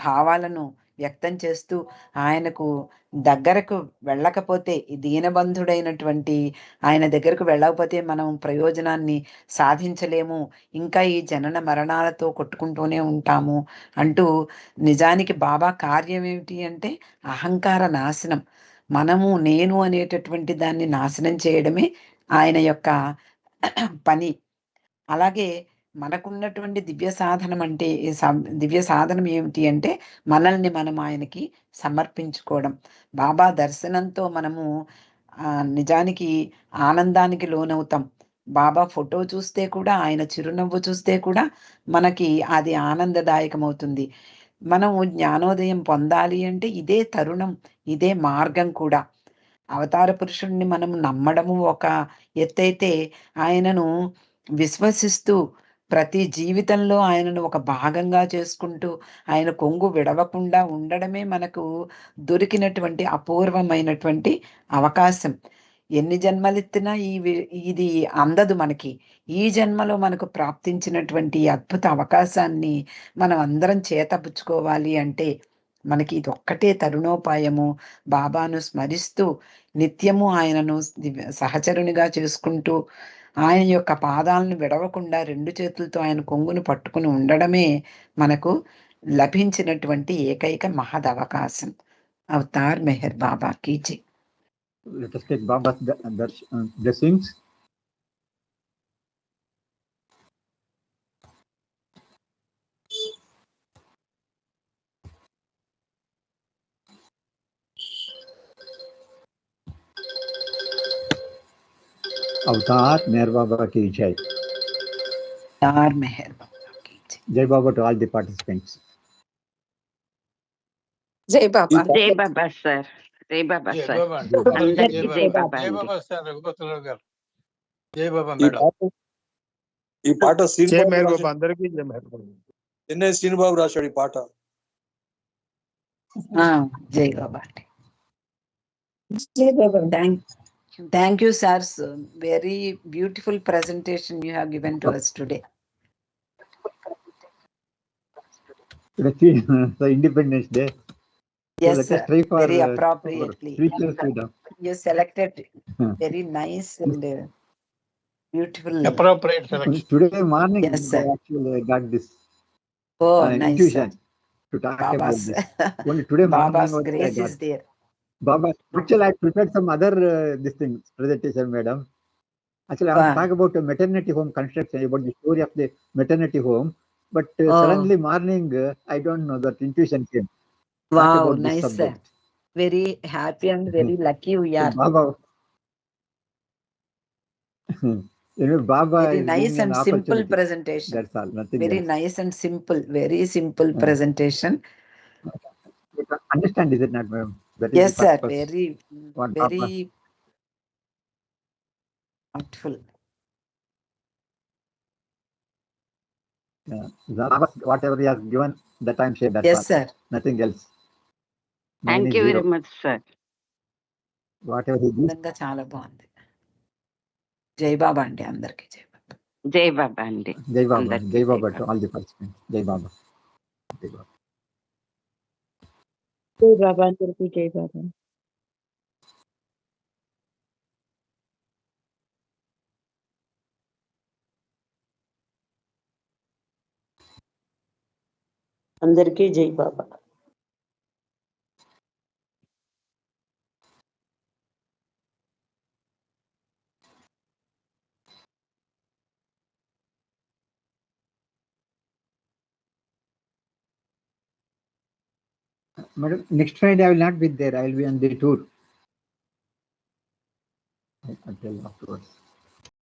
భావాలను వ్యక్తం చేస్తూ ఆయనకు దగ్గరకు వెళ్ళకపోతే, దీనబంధుడైనటువంటి ఆయన దగ్గరకు వెళ్ళకపోతే మనం ప్రయోజనాన్ని సాధించలేము, ఇంకా ఈ జనన మరణాలతో కొట్టుకుంటూనే ఉంటాము అంటూ, నిజానికి బాబా కార్యం ఏమిటి అంటే అహంకార నాశనం. మనము నేను అనేటటువంటి దాన్ని నాశనం చేయడమే ఆయన యొక్క పని. అలాగే మనకున్నటువంటి దివ్య సాధనం ఏమిటి అంటే మనల్ని మనం ఆయనకి సమర్పించుకోవడం. బాబా దర్శనంతో మనము నిజానికి ఆనందానికి లోనవుతాం. బాబా ఫోటో చూస్తే కూడా, ఆయన చిరునవ్వు చూస్తే కూడా మనకి అది ఆనందదాయకమవుతుంది. మనము జ్ఞానోదయం పొందాలి అంటే ఇదే తరుణం, ఇదే మార్గం కూడా. అవతార పురుషుణ్ణి మనం నమ్మడము ఒక ఎత్తైతే, ఆయనను విశ్వసిస్తూ ప్రతి జీవితంలో ఆయనను ఒక భాగంగా చేసుకుంటూ ఆయన కొంగు విడవకుండా ఉండడమే మనకు దొరికినటువంటి అపూర్వమైనటువంటి అవకాశం. ఎన్ని జన్మలెత్తినా ఇది అందదు మనకి. ఈ జన్మలో మనకు ప్రాప్తించినటువంటి అద్భుత అవకాశాన్ని మనం అందరం చేతపుచ్చుకోవాలి అంటే మనకి ఇది ఒక్కటే తరుణోపాయము. బాబాను స్మరిస్తూ నిత్యము ఆయనను సహచరునిగా చేసుకుంటూ ఆయన యొక్క పాదాలను విడవకుండా రెండు చేతులతో ఆయన కొంగును పట్టుకుని ఉండడమే మనకు లభించినటువంటి ఏకైక మహదవకాశం. అవతార్ మెహర్ బాబా కీ జై. Let us take Baba's blessings. Avatar Meher Baba ki jai. Avatar Meher Baba కీ జై. Jai Baba to all the participants. జై బాబా. జై బాబా సార్. జై బాబా సార్. అందరికీ జై బాబా. జై బాబా సార్ రఘుపతిరావు గారు. జై బాబా ఈ మేడం. పాట జై మేర్ బాబా అందరికీ జై మేర్ బాబా. చెన్నై శ్రీనుబాబు రాశాడు ఈ పాట. జై బాబా. జై బాబా. Thank you, sir. Very beautiful presentation you have given to us today. Let's see the Independence Day. Yes, Let us sir. try for Very appropriately. spiritual freedom. You selected very nice and beautiful. Appropriate selection. Today morning, Yes, sir. actually I got this Oh, nice. intuition to talk about Baba's, this. Only today morning Baba's only I grace got. is there. Baba, actually I prepared some other this thing presentation, madam. Actually, I want to talk about a maternity home construction, about the story of the maternity home. But suddenly morning, I don't know, that intuition came. Talk Wow, about this nice, sir. subject. Very happy and very lucky we So are. Baba, Baba Very is nice giving and an simple opportunity. presentation. That's all, nothing Very else. nice and simple, very simple presentation. You can understand, is it not, ma'am? That is Yes, the sir. purpose. Very, What very Baba. thoughtful. Baba, whatever he has given, that time shared. That's Yes, all. sir. Nothing else. Mine thank is you zero. Very much sir. Whatever he gives, నిజంగా చాలా బాగుంది. జై బాబా అండి అందరికి. జై బాబా. జై బాబా అండి. జై బాబా, అందరికీ జై జై Baba to Baba. All the participants. జై బాబా, జై బాబా. జై బాబా అందరికీ జై బాబా. అందరికీ జై బాబా. Madam, next Friday I will not be there. I will be on the tour. I'll tell afterwards.